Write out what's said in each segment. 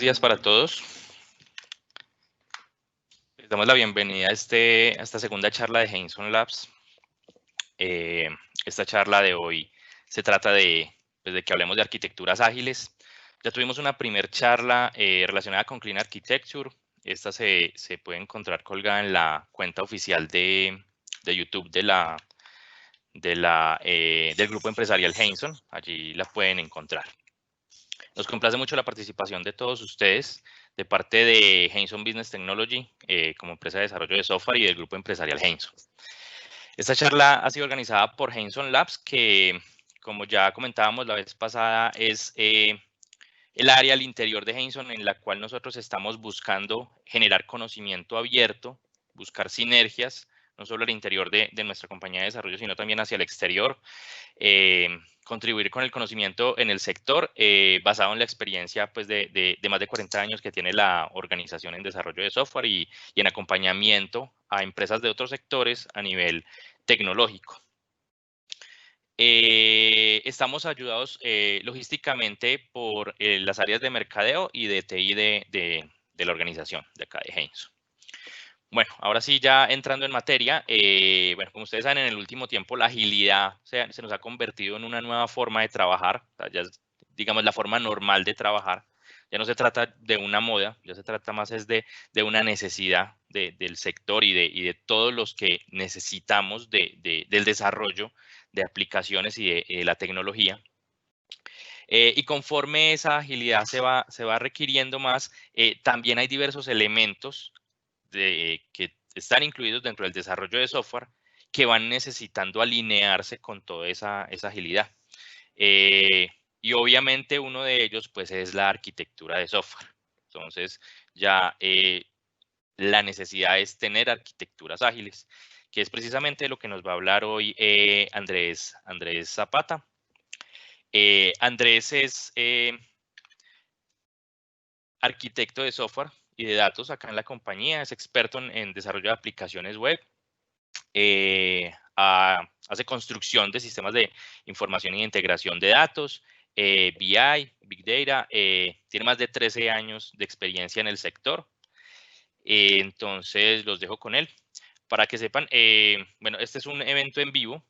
días para todos. Les damos la bienvenida a esta segunda charla de Heinsohn Labs. Esta charla de hoy se trata de que hablemos de arquitecturas ágiles. Ya tuvimos una primer charla relacionada con Clean Architecture. Esta se puede encontrar colgada en la cuenta oficial de YouTube del grupo empresarial Heinsohn. Allí la pueden encontrar. Nos complace mucho la participación de todos ustedes de parte de Heinsohn Business Technology como empresa de desarrollo de software y del grupo empresarial Heinsohn. Esta charla ha sido organizada por Heinsohn Labs, que como ya comentábamos la vez pasada es el área al interior de Heinsohn en la cual nosotros estamos buscando generar conocimiento abierto, buscar sinergias, no solo al interior de nuestra compañía de desarrollo, sino también hacia el exterior, contribuir con el conocimiento en el sector basado en la experiencia pues, de más de 40 años que tiene la organización en desarrollo de software y en acompañamiento a empresas de otros sectores a nivel tecnológico. Estamos ayudados logísticamente por las áreas de mercadeo y de TI de la organización de acá de Heinsohn. Bueno, ahora sí, ya entrando en materia, bueno, como ustedes saben, en el último tiempo la agilidad se nos ha convertido en una nueva forma de trabajar, o sea, ya es, digamos, la forma normal de trabajar. Ya no se trata de una moda, ya se trata más es de una necesidad del sector y de todos los que necesitamos del desarrollo de aplicaciones y de la tecnología. Y conforme esa agilidad se va requiriendo más, también hay diversos elementos que están incluidos dentro del desarrollo de software que van necesitando alinearse con toda esa agilidad. Y obviamente uno de ellos pues es la arquitectura de software. Entonces ya la necesidad es tener arquitecturas ágiles, que es precisamente lo que nos va a hablar hoy Andrés Zapata. Andrés es arquitecto de software y de datos acá en la compañía, es experto en desarrollo de aplicaciones web, hace construcción de sistemas de información y integración de datos, BI, Big Data, tiene más de 13 años de experiencia en el sector, entonces los dejo con él. Para que sepan, bueno, este es un evento en vivo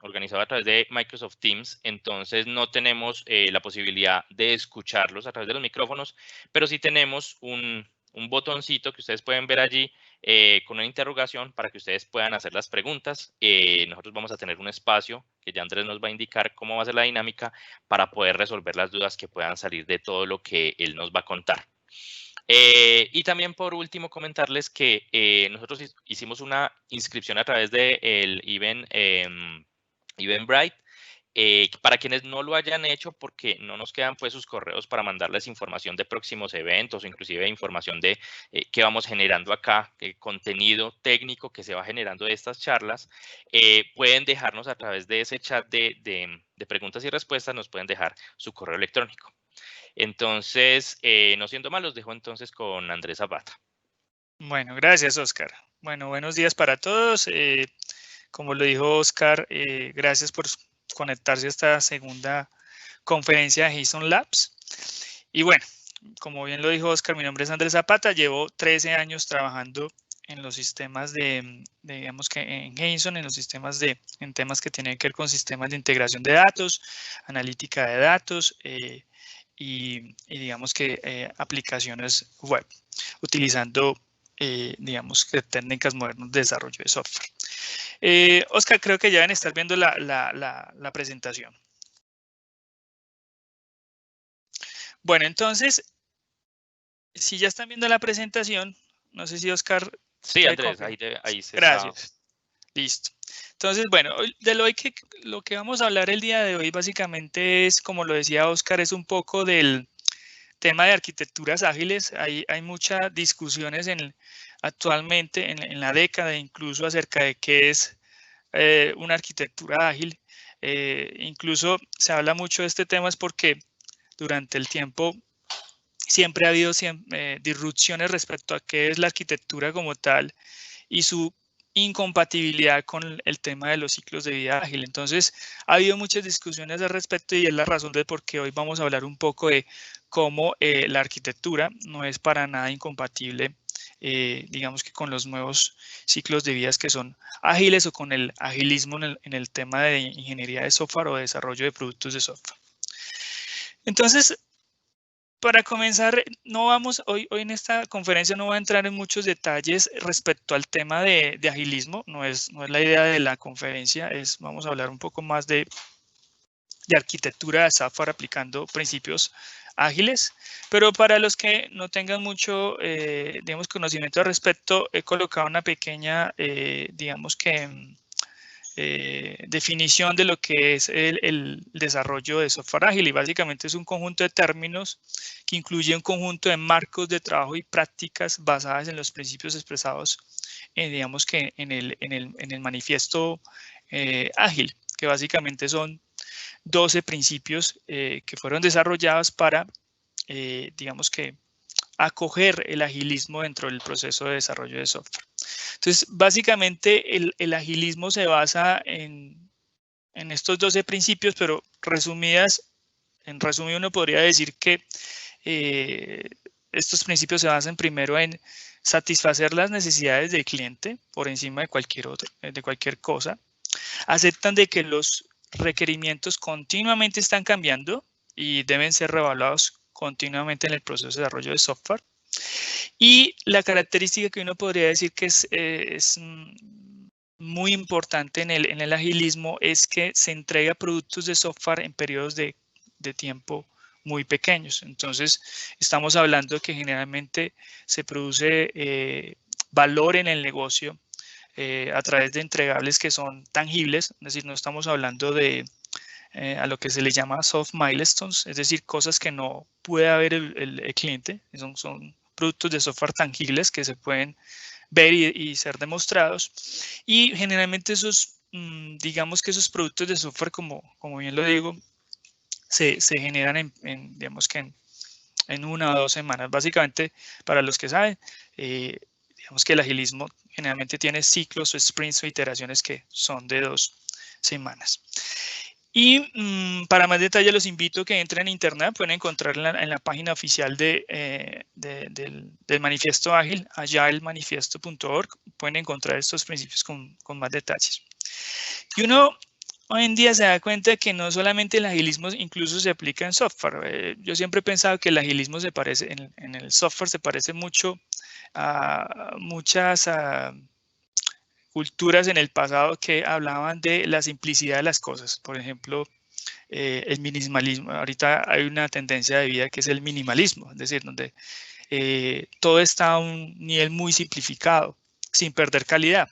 organizado a través de Microsoft Teams, entonces no tenemos la posibilidad de escucharlos a través de los micrófonos, pero sí tenemos un botoncito que ustedes pueden ver allí con una interrogación para que ustedes puedan hacer las preguntas. Nosotros vamos a tener un espacio que ya Andrés nos va a indicar cómo va a ser la dinámica para poder resolver las dudas que puedan salir de todo lo que él nos va a contar. Y también por último comentarles que nosotros hicimos una inscripción a través del Eventbrite. Para quienes no lo hayan hecho, porque no nos quedan pues sus correos para mandarles información de próximos eventos o inclusive información de que vamos generando acá, contenido técnico que se va generando de estas charlas, pueden dejarnos a través de ese chat de preguntas y respuestas, nos pueden dejar su correo electrónico. Entonces, no siendo más, los dejo entonces con Andrés Zapata. Bueno, gracias, Oscar. Bueno, buenos días para todos. Como lo dijo Oscar, gracias por conectarse a esta segunda conferencia de Heinsohn Labs. Y bueno, como bien lo dijo Oscar, mi nombre es Andrés Zapata, llevo 13 años trabajando en los sistemas digamos que en Heinsohn, en temas que tienen que ver con sistemas de integración de datos, analítica de datos y digamos que aplicaciones web, utilizando digamos que técnicas modernas de desarrollo de software. Oscar, creo que ya deben estar viendo la presentación. Bueno, entonces, si ya están viendo la presentación, no sé si Oscar... Sí, Andrés, ahí se Gracias. está. Listo. Entonces, bueno, lo que vamos a hablar el día de hoy básicamente es, como lo decía Oscar, es un poco del tema de arquitecturas ágiles. Hay muchas discusiones actualmente en la década, incluso acerca de qué es una arquitectura ágil. Incluso se habla mucho de este tema es porque durante el tiempo siempre ha habido disrupciones respecto a qué es la arquitectura como tal y su incompatibilidad con el tema de los ciclos de vida ágil. Entonces, ha habido muchas discusiones al respecto y es la razón de por qué hoy vamos a hablar un poco de como la arquitectura no es para nada incompatible, digamos que con los nuevos ciclos de vidas que son ágiles o con el agilismo en el tema de ingeniería de software o de desarrollo de productos de software. Entonces, para comenzar, hoy en esta conferencia no voy a entrar en muchos detalles respecto al tema de agilismo, no es la idea de la conferencia, vamos a hablar un poco más de arquitectura de software aplicando principios ágiles, pero para los que no tengan mucho, digamos, conocimiento al respecto, he colocado una pequeña, digamos que, definición de lo que es el desarrollo de software ágil, y básicamente es un conjunto de términos que incluye un conjunto de marcos de trabajo y prácticas basadas en los principios expresados, digamos que en el manifiesto ágil, que básicamente son 12 principios que fueron desarrollados para, digamos que, acoger el agilismo dentro del proceso de desarrollo de software. Entonces, básicamente, el agilismo se basa en estos 12 principios, pero en resumido uno podría decir que estos principios se basan primero en satisfacer las necesidades del cliente por encima de cualquier cosa. Aceptan de que los requerimientos continuamente están cambiando y deben ser reevaluados continuamente en el proceso de desarrollo de software. Y la característica que uno podría decir que es muy importante en el agilismo es que se entrega productos de software en periodos de tiempo muy pequeños. Entonces, estamos hablando de que generalmente se produce valor en el negocio a través de entregables que son tangibles, es decir, no estamos hablando de a lo que se le llama soft milestones, es decir, cosas que no puede ver el cliente, son productos de software tangibles que se pueden ver y ser demostrados, y generalmente esos, digamos que esos productos de software, como bien lo digo, se generan digamos que en 1 o 2 semanas. Básicamente, para los que saben, digamos que el agilismo generalmente tiene ciclos o sprints o iteraciones que son de 2 semanas. Y para más detalle los invito a que entren en internet, pueden encontrar en la página oficial del manifiesto ágil, agilemanifiesto.org, pueden encontrar estos principios con más detalles. Y uno hoy en día se da cuenta de que no solamente el agilismo incluso se aplica en software. Yo siempre he pensado que el agilismo se parece, en el software se parece mucho a muchas culturas en el pasado que hablaban de la simplicidad de las cosas. Por ejemplo, el minimalismo. Ahorita hay una tendencia de vida que es el minimalismo, es decir, donde todo está a un nivel muy simplificado, sin perder calidad.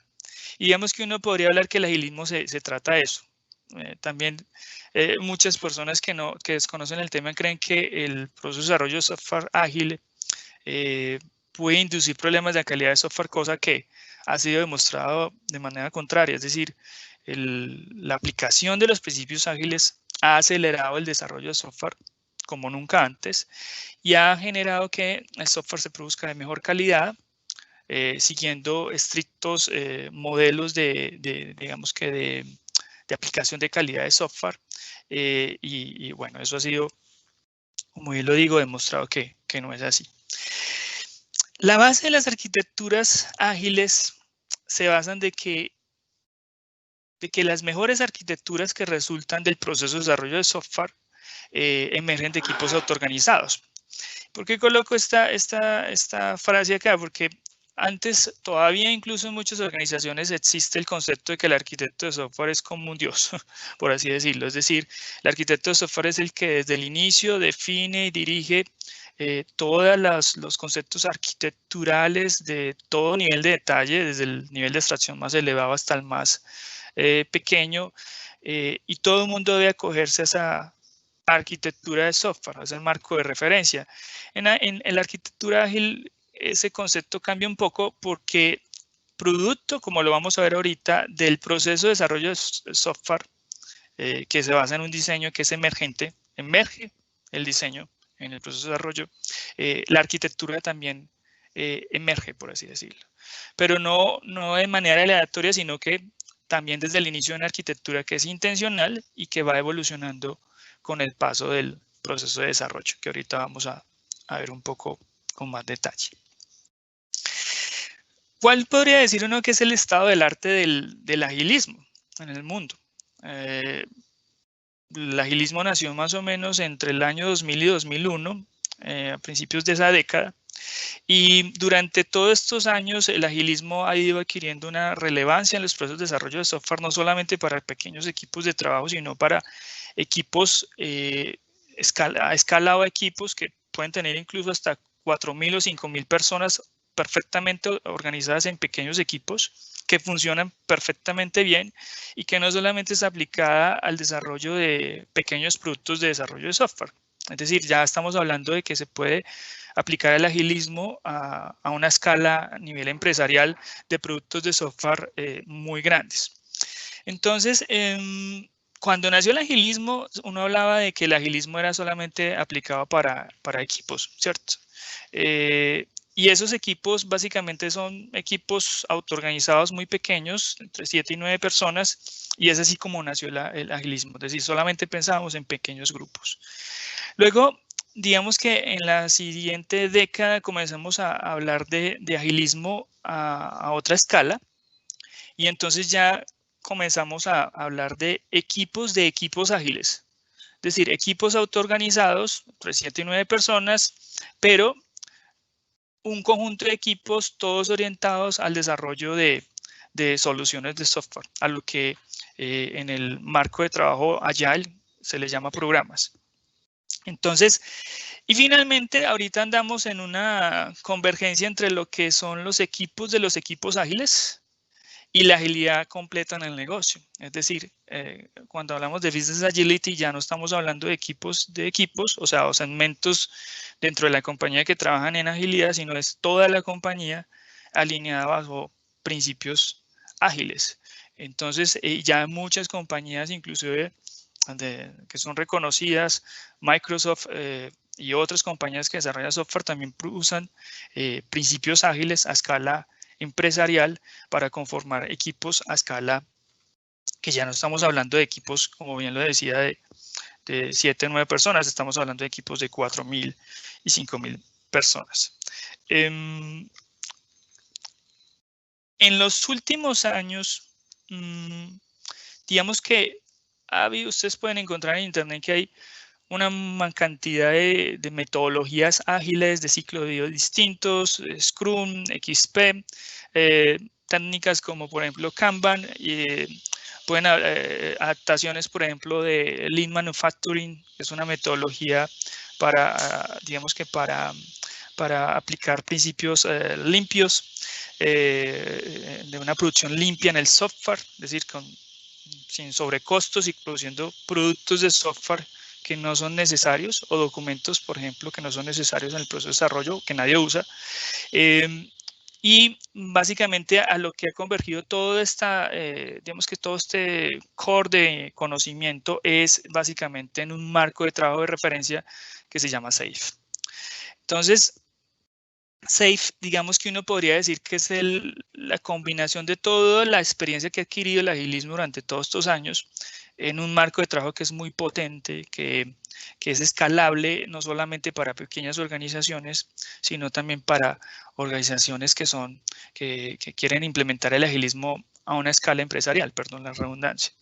Y digamos que uno podría hablar que el agilismo se trata de eso. También muchas personas que desconocen el tema creen que el proceso de desarrollo de software ágil puede inducir problemas de calidad de software, cosa que ha sido demostrado de manera contraria. Es decir, la aplicación de los principios ágiles ha acelerado el desarrollo de software como nunca antes y ha generado que el software se produzca de mejor calidad, siguiendo estrictos modelos digamos que de aplicación de calidad de software. Y bueno, eso ha sido, como bien lo digo, demostrado que no es así. La base de las arquitecturas ágiles se basan de que las mejores arquitecturas que resultan del proceso de desarrollo de software emergen de equipos autoorganizados. ¿Por qué coloco esta frase acá? Porque antes, todavía incluso en muchas organizaciones existe el concepto de que el arquitecto de software es como un dios, por así decirlo. Es decir, el arquitecto de software es el que desde el inicio define y dirige todos los conceptos arquitecturales de todo nivel de detalle, desde el nivel de abstracción más elevado hasta el más pequeño, y todo el mundo debe acogerse a esa arquitectura de software, a ese marco de referencia. En la arquitectura ágil, ese concepto cambia un poco porque producto, como lo vamos a ver ahorita, del proceso de desarrollo de software, que se basa en un diseño que es emergente, emerge el diseño en el proceso de desarrollo, la arquitectura también emerge, por así decirlo. Pero no de manera aleatoria, sino que también desde el inicio de una arquitectura que es intencional y que va evolucionando con el paso del proceso de desarrollo, que ahorita vamos a ver un poco con más detalle. ¿Cuál podría decir uno que es el estado del arte del agilismo en el mundo? El agilismo nació más o menos entre el año 2000 y 2001, a principios de esa década. Y durante todos estos años el agilismo ha ido adquiriendo una relevancia en los procesos de desarrollo de software, no solamente para pequeños equipos de trabajo, sino para equipos a escala o equipos que pueden tener incluso hasta 4.000 o 5.000 personas perfectamente organizadas en pequeños equipos que funcionan perfectamente bien y que no solamente es aplicada al desarrollo de pequeños productos de desarrollo de software. Es decir, ya estamos hablando de que se puede aplicar el agilismo a una escala a nivel empresarial de productos de software muy grandes. Entonces, cuando nació el agilismo, uno hablaba de que el agilismo era solamente aplicado para equipos, ¿cierto? Y esos equipos básicamente son equipos autoorganizados muy pequeños, entre 7 y 9 personas, y es así como nació el agilismo, es decir, solamente pensábamos en pequeños grupos. Luego, digamos que en la siguiente década comenzamos a hablar de agilismo a otra escala, y entonces ya comenzamos a hablar de equipos ágiles, es decir, equipos autoorganizados, entre 7 y 9 personas, pero un conjunto de equipos todos orientados al desarrollo de soluciones de software, a lo que en el marco de trabajo Agile se les llama programas. Entonces, y finalmente ahorita andamos en una convergencia entre lo que son los equipos de los equipos ágiles y la agilidad completa en el negocio. Es decir, cuando hablamos de Business Agility ya no estamos hablando de equipos, o sea, o segmentos dentro de la compañía que trabajan en agilidad, sino es toda la compañía alineada bajo principios ágiles. Entonces, ya muchas compañías, inclusive que son reconocidas, Microsoft y otras compañías que desarrollan software también usan principios ágiles a escala empresarial para conformar equipos a escala que ya no estamos hablando de equipos, como bien lo decía, de 7 o 9 personas, estamos hablando de equipos de 4.000 y 5.000 personas. En los últimos años, digamos que ustedes pueden encontrar en internet que hay una cantidad de metodologías ágiles de ciclo de vida distintos, Scrum, XP, técnicas como por ejemplo Kanban, pueden adaptaciones por ejemplo de Lean Manufacturing, que es una metodología para, digamos que para aplicar principios limpios, de una producción limpia en el software, es decir, sin sobrecostos y produciendo productos de software que no son necesarios o documentos, por ejemplo, que no son necesarios en el proceso de desarrollo, que nadie usa. Y básicamente a lo que ha convergido todo digamos que todo este core de conocimiento es básicamente en un marco de trabajo de referencia que se llama SAFe. Entonces, SAFe, digamos que uno podría decir que es la combinación de toda la experiencia que ha adquirido el agilismo durante todos estos años en un marco de trabajo que es muy potente, que es escalable no solamente para pequeñas organizaciones, sino también para organizaciones que quieren implementar el agilismo a una escala empresarial, perdón la redundancia.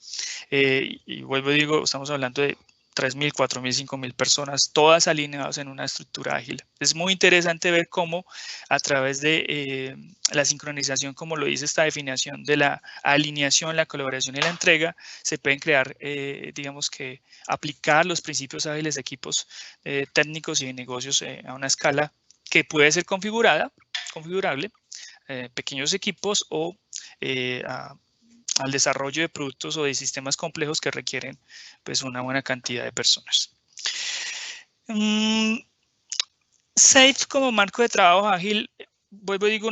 Y vuelvo y digo, estamos hablando de 3.000, 4.000, 5.000 personas, todas alineadas en una estructura ágil. Es muy interesante ver cómo a través de la sincronización, como lo dice esta definición de la alineación, la colaboración y la entrega, se pueden crear, digamos que aplicar los principios ágiles de equipos técnicos y de negocios a una escala que puede ser configurable, pequeños equipos o al desarrollo de productos o de sistemas complejos que requieren pues una buena cantidad de personas. SAFe como marco de trabajo ágil, vuelvo y digo,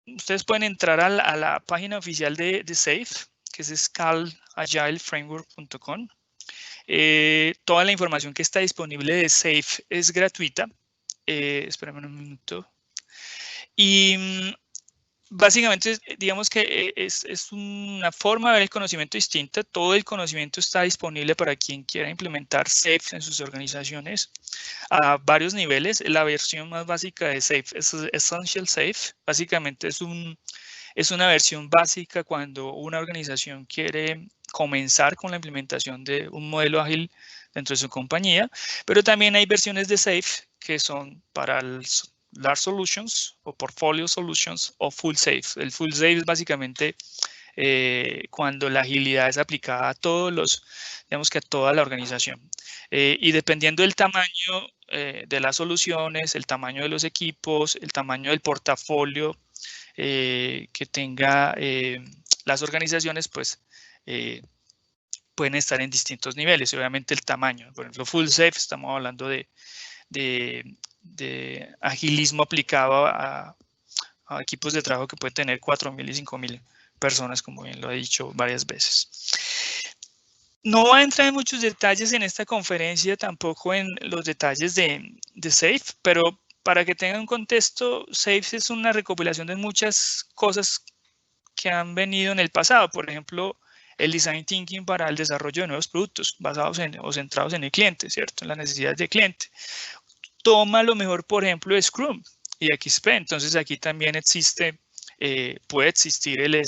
ustedes pueden entrar a la página oficial de SAFe, que es scalagileframework.com. Toda la información que está disponible de SAFe es gratuita. Espérame un minuto. Y básicamente, digamos que es una forma de ver el conocimiento distinta. Todo el conocimiento está disponible para quien quiera implementar SAFe en sus organizaciones a varios niveles. La versión más básica de SAFe es Essential SAFe. Básicamente es una versión básica cuando una organización quiere comenzar con la implementación de un modelo ágil dentro de su compañía, pero también hay versiones de SAFe que son para el Large Solutions o Portfolio Solutions o Full SAFe. El Full SAFe es básicamente cuando la agilidad es aplicada a todos los, digamos que a toda la organización. Y dependiendo del tamaño de las soluciones, el tamaño de los equipos, el tamaño del portafolio que tenga las organizaciones, pues pueden estar en distintos niveles. Obviamente el tamaño, por ejemplo, Full SAFe, estamos hablando de agilismo aplicado a equipos de trabajo que puede tener 4.000 y 5.000 personas, como bien lo he dicho varias veces. No voy a entrar en muchos detalles en esta conferencia, tampoco en los detalles de SAFe, pero para que tengan un contexto, SAFe es una recopilación de muchas cosas que han venido en el pasado. Por ejemplo, el design thinking para el desarrollo de nuevos productos basados en o centrados en el cliente, ¿cierto? En las necesidades del cliente. Toma lo mejor, por ejemplo, de Scrum y XP. Entonces, aquí también existe, puede existir el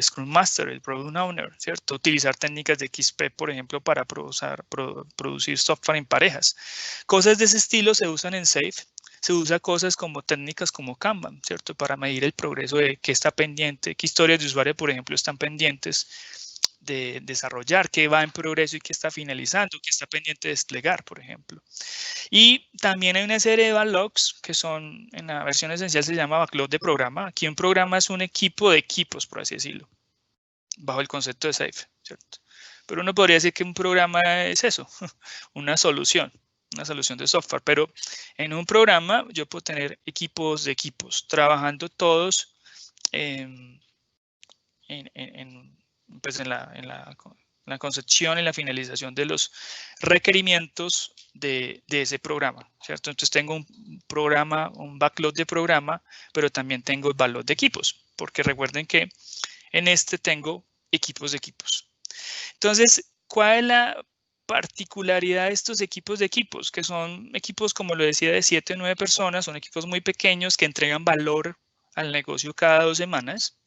Scrum Master, el Product Owner, ¿cierto? Utilizar técnicas de XP, por ejemplo, para producir software en parejas. Cosas de ese estilo se usan en SAFe. Se usa cosas como técnicas como Kanban, ¿cierto? Para medir el progreso de qué está pendiente, qué historias de usuario, por ejemplo, están pendientes de desarrollar, qué va en progreso y qué está finalizando, qué está pendiente de desplegar, por ejemplo. Y también hay una serie de backlogs que son, en la versión esencial se llama backlog de programa. Aquí un programa es un equipo de equipos, por así decirlo, bajo el concepto de SAFe, ¿cierto? Pero uno podría decir que un programa es eso, una solución de software, pero en un programa yo puedo tener equipos de equipos, trabajando todos pues en la concepción y la finalización de los requerimientos de ese programa, ¿cierto? Entonces tengo un programa, un backlog de programa, pero también tengo el backlog de equipos, porque recuerden que en este tengo equipos de equipos. Entonces, ¿cuál es la particularidad de estos equipos de equipos? Que son equipos, como lo decía, de 7 o 9 personas, son equipos muy pequeños que entregan valor al negocio cada 2 semanas,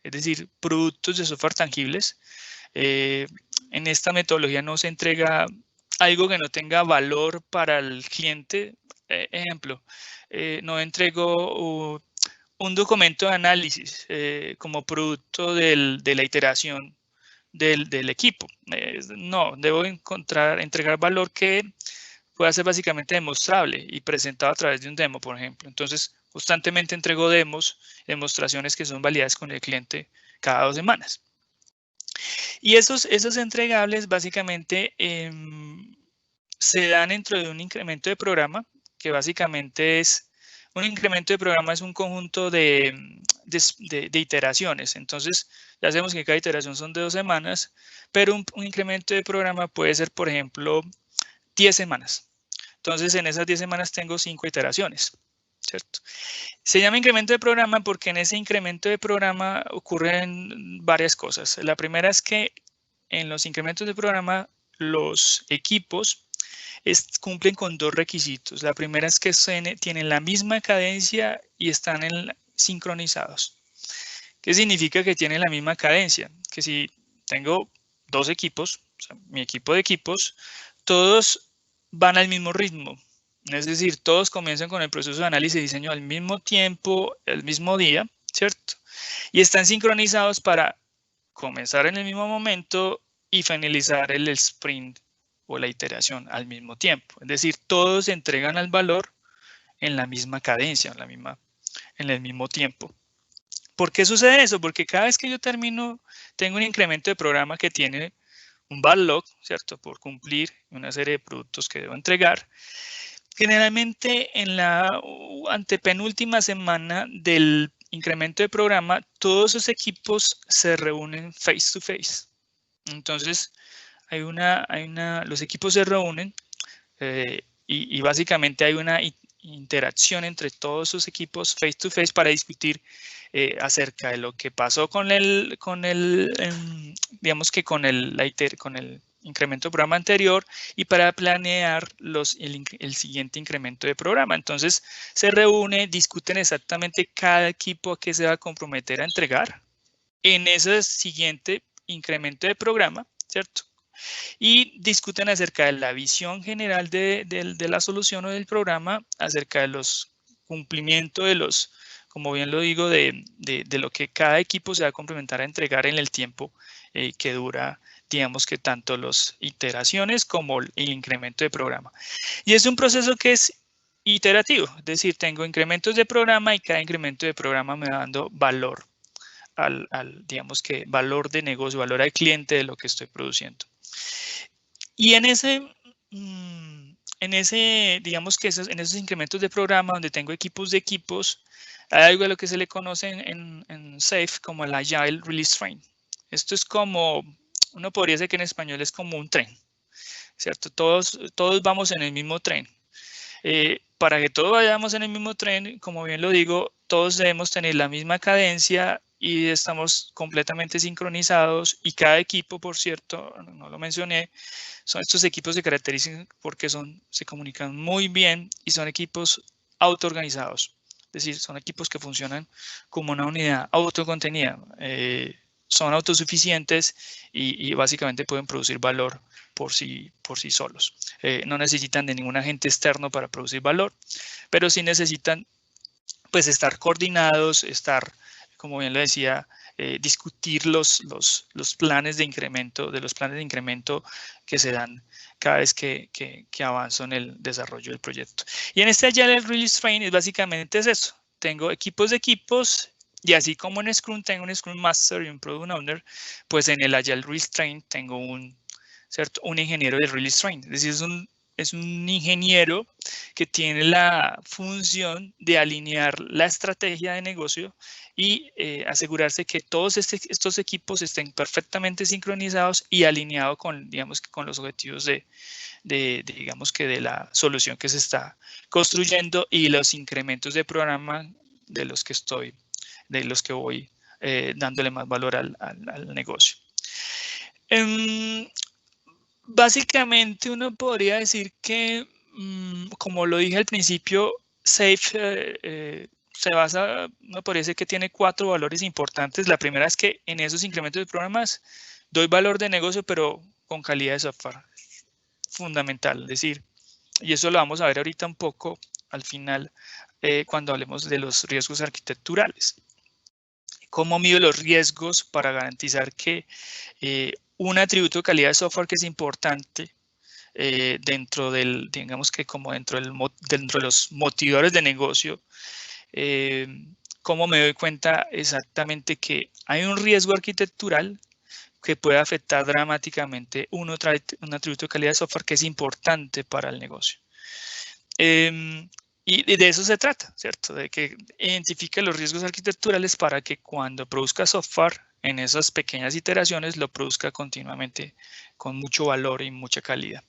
es decir, productos de software tangibles. En esta metodología no se entrega algo que no tenga valor para el cliente. Ejemplo, no entrego un documento de análisis como producto de la iteración del equipo. No, debo entregar valor que pueda ser básicamente demostrable y presentado a través de un demo, por ejemplo. Entonces, constantemente entrego demostraciones que son validadas con el cliente cada 2 semanas. Y esos entregables básicamente se dan dentro de un incremento de programa, que básicamente es, un incremento de programa es un conjunto de iteraciones. Entonces, ya sabemos que cada iteración son de 2 semanas, pero un incremento de programa puede ser, por ejemplo, 10 semanas. Entonces, en esas 10 semanas tengo 5 iteraciones, ¿cierto? Se llama incremento de programa porque en ese incremento de programa ocurren varias cosas. La primera es que en los incrementos de programa los equipos cumplen con 2 requisitos. La primera es que tienen la misma cadencia y están sincronizados. ¿Qué significa que tienen la misma cadencia? Que si tengo 2 equipos, o sea, mi equipo de equipos, todos van al mismo ritmo. Es decir, todos comienzan con el proceso de análisis y diseño al mismo tiempo, el mismo día, ¿cierto? Y están sincronizados para comenzar en el mismo momento y finalizar el sprint o la iteración al mismo tiempo. Es decir, todos entregan al valor en la misma cadencia, en el mismo tiempo. ¿Por qué sucede eso? Porque cada vez que yo tengo un incremento de programa que tiene un backlog, ¿cierto? Por cumplir una serie de productos que debo entregar. Generalmente en la antepenúltima semana del incremento de programa, todos esos equipos se reúnen face to face. Entonces, los equipos se reúnen y básicamente hay una interacción entre todos esos equipos face to face para discutir acerca de lo que pasó digamos que con el incremento de programa anterior y para planear el siguiente incremento de programa. Entonces se reúne, discuten exactamente cada equipo a qué se va a comprometer a entregar en ese siguiente incremento de programa, ¿cierto? Y discuten acerca de la visión general de la solución o del programa, acerca de los cumplimientos de los, como bien lo digo, de lo que cada equipo se va a complementar a entregar en el tiempo que dura, digamos que tanto las iteraciones como el incremento de programa. Y es un proceso que es iterativo, es decir, tengo incrementos de programa y cada incremento de programa me va dando valor digamos que valor de negocio, valor al cliente de lo que estoy produciendo. Y en digamos que en esos incrementos de programa donde tengo equipos de equipos, hay algo a lo que se le conoce en SAFe como el Agile Release Train. Esto es como, uno podría decir que en español es como un tren, ¿cierto? Todos vamos en el mismo tren. Para que todos vayamos en el mismo tren, como bien lo digo, todos debemos tener la misma cadencia y estamos completamente sincronizados y cada equipo, por cierto, no lo mencioné, son estos equipos se caracterizan porque se comunican muy bien y son equipos autoorganizados. Es decir, son equipos que funcionan como una unidad autocontenida. Son autosuficientes y básicamente pueden producir valor por sí solos. No necesitan de ningún agente externo para producir valor, pero sí necesitan pues estar coordinados, como bien lo decía, discutir los planes de incremento, que se dan cada vez que avanzo en el desarrollo del proyecto. Y en este Agile Release Train básicamente es eso. Tengo equipos de equipos y así como en Scrum tengo un Scrum Master y un Product Owner, pues en el Agile Release Train tengo un ingeniero de Release Train. Es decir, es un ingeniero que tiene la función de alinear la estrategia de negocio y asegurarse que todos estos equipos estén perfectamente sincronizados y alineados con, digamos, con los objetivos digamos que de la solución que se está construyendo y los incrementos de programa de los que voy dándole más valor al negocio. Básicamente uno podría decir que, como lo dije al principio, SAFe se basa, uno podría decir que tiene 4 valores importantes. La primera es que en esos incrementos de programas doy valor de negocio, pero con calidad de software. Fundamental, es decir, y eso lo vamos a ver ahorita un poco al final cuando hablemos de los riesgos arquitecturales. ¿Cómo mido los riesgos para garantizar que un atributo de calidad de software que es importante dentro digamos que como dentro de los motivadores de negocio, cómo me doy cuenta exactamente que hay un riesgo arquitectural que puede afectar dramáticamente un atributo de calidad de software que es importante para el negocio? Y de eso se trata, ¿cierto? De que identifique los riesgos arquitecturales para que cuando produzca software en esas pequeñas iteraciones lo produzca continuamente con mucho valor y mucha calidad.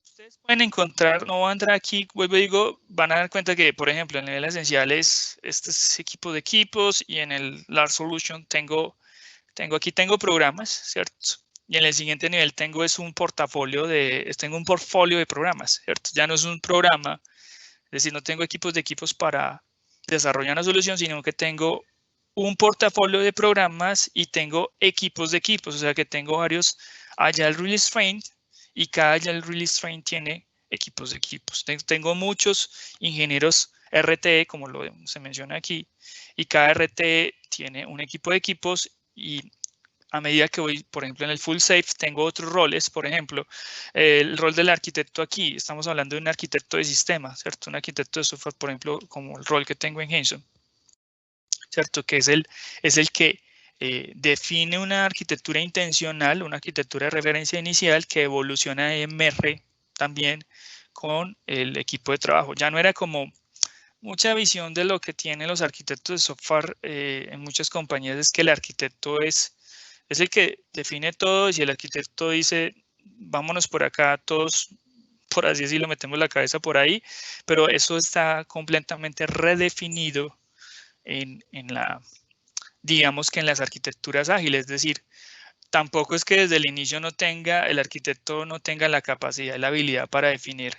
Ustedes pueden encontrar, no voy a entrar aquí, vuelvo y digo, van a dar cuenta que, por ejemplo, en el nivel esencial es este equipo de equipos y en el Large Solution aquí tengo programas, ¿cierto? Y en el siguiente nivel tengo un portafolio de programas, ¿cierto? Ya no es un programa, es decir, no tengo equipos de equipos para desarrollar una solución, sino que tengo un portafolio de programas y tengo equipos de equipos, o sea que tengo varios Agile Release Train y cada Agile Release Train tiene equipos de equipos. Tengo muchos ingenieros RTE, como se menciona aquí, y cada RTE tiene un equipo de equipos y a medida que voy, por ejemplo, en el Full SAFe, tengo otros roles, por ejemplo, el rol del arquitecto aquí, estamos hablando de un arquitecto de sistema, ¿cierto? Un arquitecto de software, por ejemplo, como el rol que tengo en Henson, ¿cierto? Que es el que define una arquitectura intencional, una arquitectura de referencia inicial que evoluciona a MR también con el equipo de trabajo. Ya no era como mucha visión de lo que tienen los arquitectos de software en muchas compañías, es que el arquitecto es el que define todo y si el arquitecto dice vámonos por acá todos, por así decirlo, metemos la cabeza por ahí, pero eso está completamente redefinido digamos que en las arquitecturas ágiles, es decir, tampoco es que desde el inicio el arquitecto no tenga la capacidad y la habilidad para definir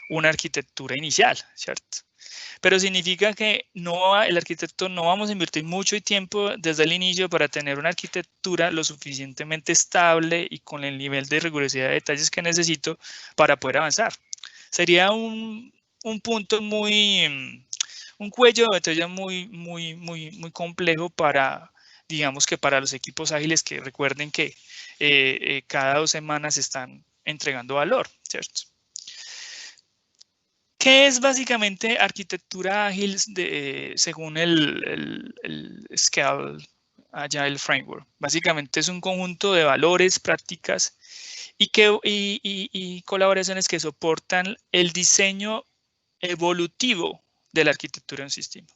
una arquitectura inicial, ¿cierto? Pero significa que el arquitecto no vamos a invertir mucho tiempo desde el inicio para tener una arquitectura lo suficientemente estable y con el nivel de rigurosidad de detalles que necesito para poder avanzar. Sería un punto un cuello de botella muy complejo digamos que para los equipos ágiles, que recuerden que cada 2 semanas están entregando valor, ¿cierto? ¿Qué es básicamente arquitectura ágil según el Scale Agile Framework? Básicamente es un conjunto de valores, prácticas y colaboraciones que soportan el diseño evolutivo de la arquitectura en un sistema.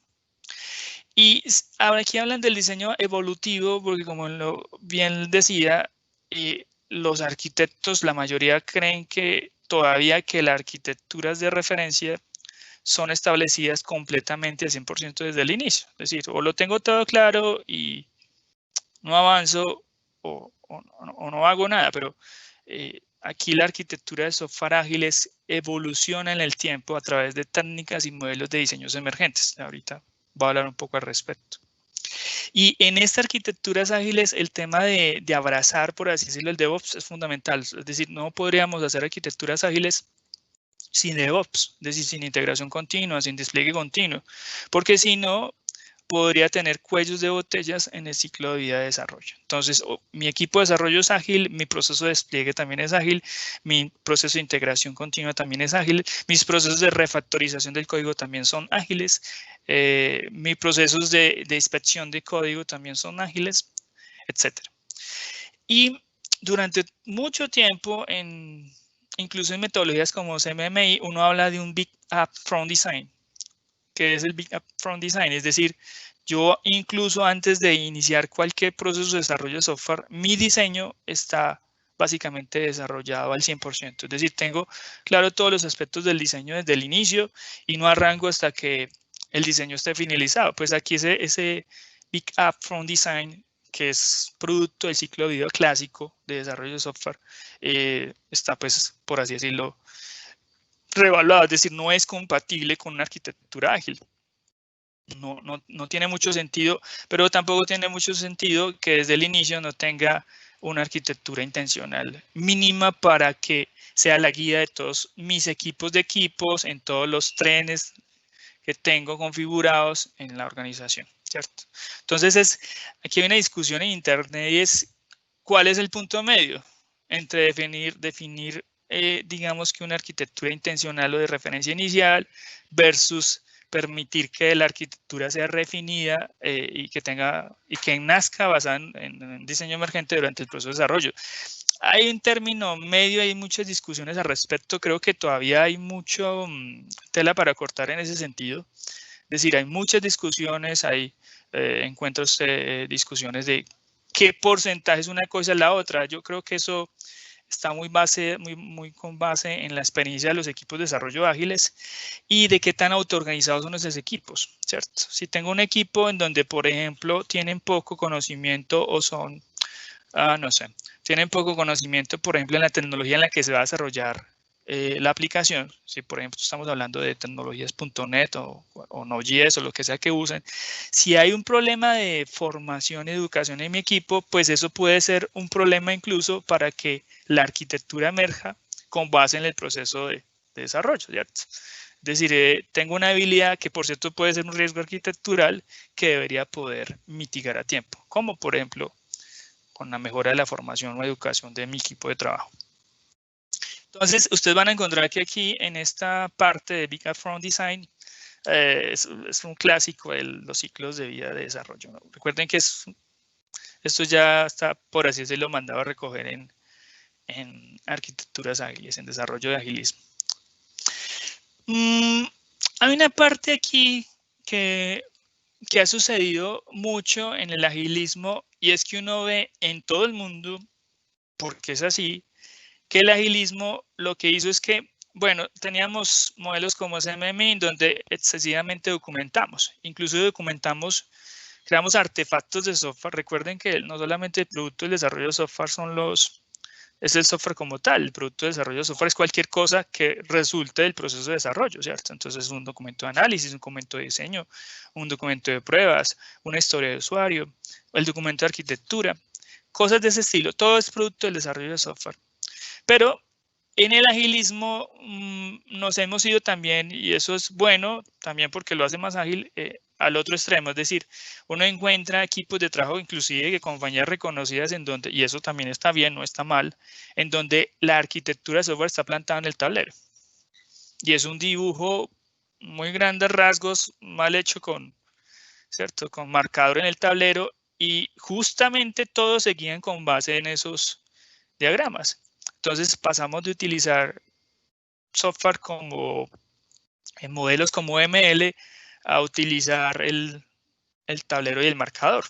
Y ahora aquí hablan del diseño evolutivo porque, como bien decía, los arquitectos, la mayoría creen que todavía que las arquitecturas de referencia son establecidas completamente al 100% desde el inicio. Es decir, o lo tengo todo claro y no avanzo o no hago nada, pero aquí la arquitectura de software ágiles evoluciona en el tiempo a través de técnicas y modelos de diseños emergentes. Ahorita voy a hablar un poco al respecto. Y en estas arquitecturas ágiles, el tema de abrazar, por así decirlo, el DevOps es fundamental. Es decir, no podríamos hacer arquitecturas ágiles sin DevOps, es decir, sin integración continua, sin despliegue continuo, porque si no, podría tener cuellos de botellas en el ciclo de vida de desarrollo. Entonces, mi equipo de desarrollo es ágil, mi proceso de despliegue también es ágil, mi proceso de integración continua también es ágil, mis procesos de refactorización del código también son ágiles, mis procesos de inspección de código también son ágiles, etc. Y durante mucho tiempo, incluso en metodologías como CMMI, uno habla de un Big Upfront Design. ¿Qué es el Big Upfront Design? Es decir, yo incluso antes de iniciar cualquier proceso de desarrollo de software, mi diseño está básicamente desarrollado al 100%. Es decir, tengo claro todos los aspectos del diseño desde el inicio y no arranco hasta que el diseño esté finalizado. Pues aquí ese Big Upfront Design, que es producto del ciclo de vida clásico de desarrollo de software, está, pues, por así decirlo, revaluado, es decir, no es compatible con una arquitectura ágil. No tiene mucho sentido, pero tampoco tiene mucho sentido que desde el inicio no tenga una arquitectura intencional mínima para que sea la guía de todos mis equipos en todos los trenes que tengo configurados en la organización, ¿cierto? Entonces, aquí hay una discusión en Internet y es ¿cuál es el punto medio entre definir digamos que una arquitectura intencional o de referencia inicial versus permitir que la arquitectura sea refinida y que nazca basada en diseño emergente durante el proceso de desarrollo? Hay un término medio, hay muchas discusiones al respecto, creo que todavía hay mucho tela para cortar en ese sentido. Es decir, hay muchas discusiones, hay encuentros, discusiones de qué porcentaje es una cosa y la otra. Yo creo que eso está muy con base en la experiencia de los equipos de desarrollo ágiles y de qué tan autoorganizados son esos equipos, ¿cierto? Si tengo un equipo en donde, por ejemplo, tienen poco conocimiento o son, no sé, tienen poco conocimiento, por ejemplo, en la tecnología en la que se va a desarrollar la aplicación, si por ejemplo estamos hablando de tecnologías .NET o Node.js o lo que sea que usen, si hay un problema de formación y educación en mi equipo, pues eso puede ser un problema incluso para que la arquitectura emerja con base en el proceso de desarrollo, ¿cierto? Es decir, tengo una habilidad que por cierto puede ser un riesgo arquitectural que debería poder mitigar a tiempo, como por ejemplo con la mejora de la formación o educación de mi equipo de trabajo. Entonces, ustedes van a encontrar que aquí en esta parte de Big Upfront Design es un clásico de los ciclos de vida de desarrollo, ¿no? Recuerden que esto ya está, por así decirlo, mandado a recoger en arquitecturas ágiles, en desarrollo de agilismo. Hay una parte aquí que ha sucedido mucho en el agilismo y es que uno ve en todo el mundo, porque es así, que el agilismo lo que hizo es que, bueno, teníamos modelos como SMMI donde excesivamente documentamos, incluso documentamos, creamos artefactos de software. Recuerden que no solamente el producto del desarrollo de software es el software como tal, el producto de desarrollo de software es cualquier cosa que resulte del proceso de desarrollo, ¿cierto? Entonces es un documento de análisis, un documento de diseño, un documento de pruebas, una historia de usuario, el documento de arquitectura, cosas de ese estilo, todo es producto del desarrollo de software. Pero en el agilismo nos hemos ido también, y eso es bueno, también porque lo hace más ágil, al otro extremo, es decir, uno encuentra equipos de trabajo, inclusive de compañías reconocidas en donde, y eso también está bien, no está mal, en donde la arquitectura de software está plantada en el tablero. Y es un dibujo muy grandes rasgos, mal hecho ¿cierto? Con marcador en el tablero, y justamente todos seguían con base en esos diagramas. Entonces pasamos de utilizar software como en modelos como ML a utilizar el tablero y el marcador,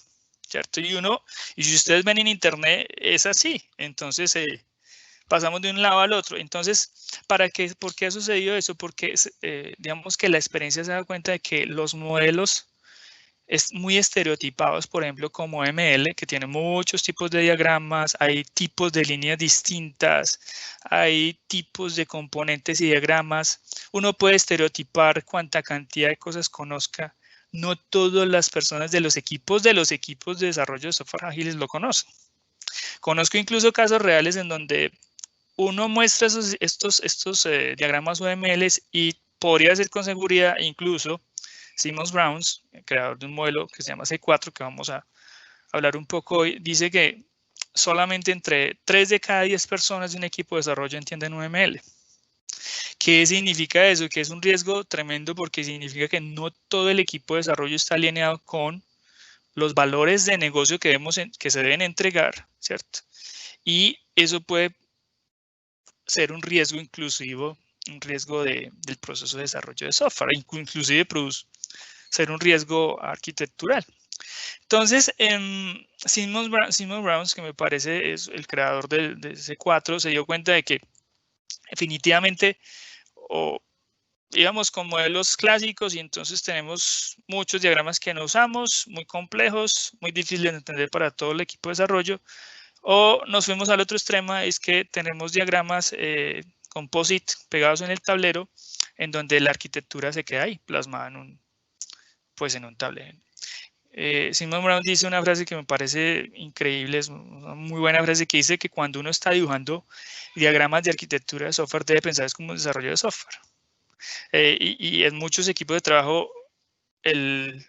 ¿cierto? Y si ustedes ven en internet, es así. Entonces pasamos de un lado al otro. Entonces, ¿por qué ha sucedido eso? Porque digamos que la experiencia se da cuenta de que los modelos es muy estereotipados, por ejemplo, como ML, que tiene muchos tipos de diagramas, hay tipos de líneas distintas, hay tipos de componentes y diagramas. Uno puede estereotipar cuánta cantidad de cosas conozca. No todas las personas de los equipos de desarrollo de software ágiles lo conocen. Conozco incluso casos reales en donde uno muestra estos diagramas UMLs y podría ser con seguridad incluso Simons Browns, el creador de un modelo que se llama C4, que vamos a hablar un poco hoy, dice que solamente entre 3 de cada 10 personas de un equipo de desarrollo entienden UML. ¿Qué significa eso? Que es un riesgo tremendo porque significa que no todo el equipo de desarrollo está alineado con los valores de negocio que se deben entregar, ¿cierto? Y eso puede ser un riesgo inclusivo, un riesgo del proceso de desarrollo de software, inclusive ser un riesgo arquitectural. Entonces, Simons Browns, que me parece es el creador de C4, se dio cuenta de que definitivamente, íbamos con modelos clásicos y entonces tenemos muchos diagramas que no usamos, muy complejos, muy difíciles de entender para todo el equipo de desarrollo, o nos fuimos al otro extremo, es que tenemos diagramas composite pegados en el tablero, en donde la arquitectura se queda ahí, plasmada en un tablero. Simon Brown dice una frase que me parece increíble, es una muy buena frase, que dice que cuando uno está dibujando diagramas de arquitectura de software debe pensar como un desarrollo de software. Y en muchos equipos de trabajo el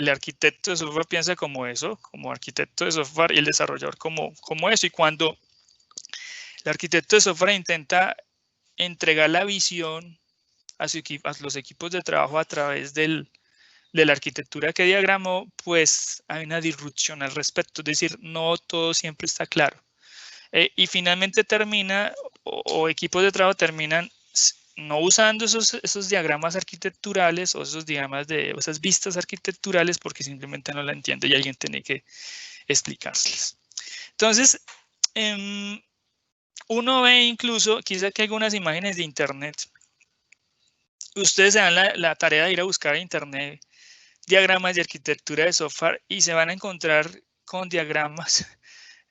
arquitecto de software piensa como eso, como arquitecto de software, y el desarrollador como eso. Y cuando el arquitecto de software intenta entregar la visión a los equipos de trabajo a través de la arquitectura que diagramó, pues hay una disrupción al respecto, es decir, no todo siempre está claro. Y finalmente equipos de trabajo terminan no usando esos diagramas arquitecturales o esos diagramas esas vistas arquitecturales porque simplemente no la entiende y alguien tiene que explicárselas. Entonces, uno ve incluso, quizá que algunas imágenes de internet, ustedes se dan la tarea de ir a buscar en internet diagramas de arquitectura de software y se van a encontrar con diagramas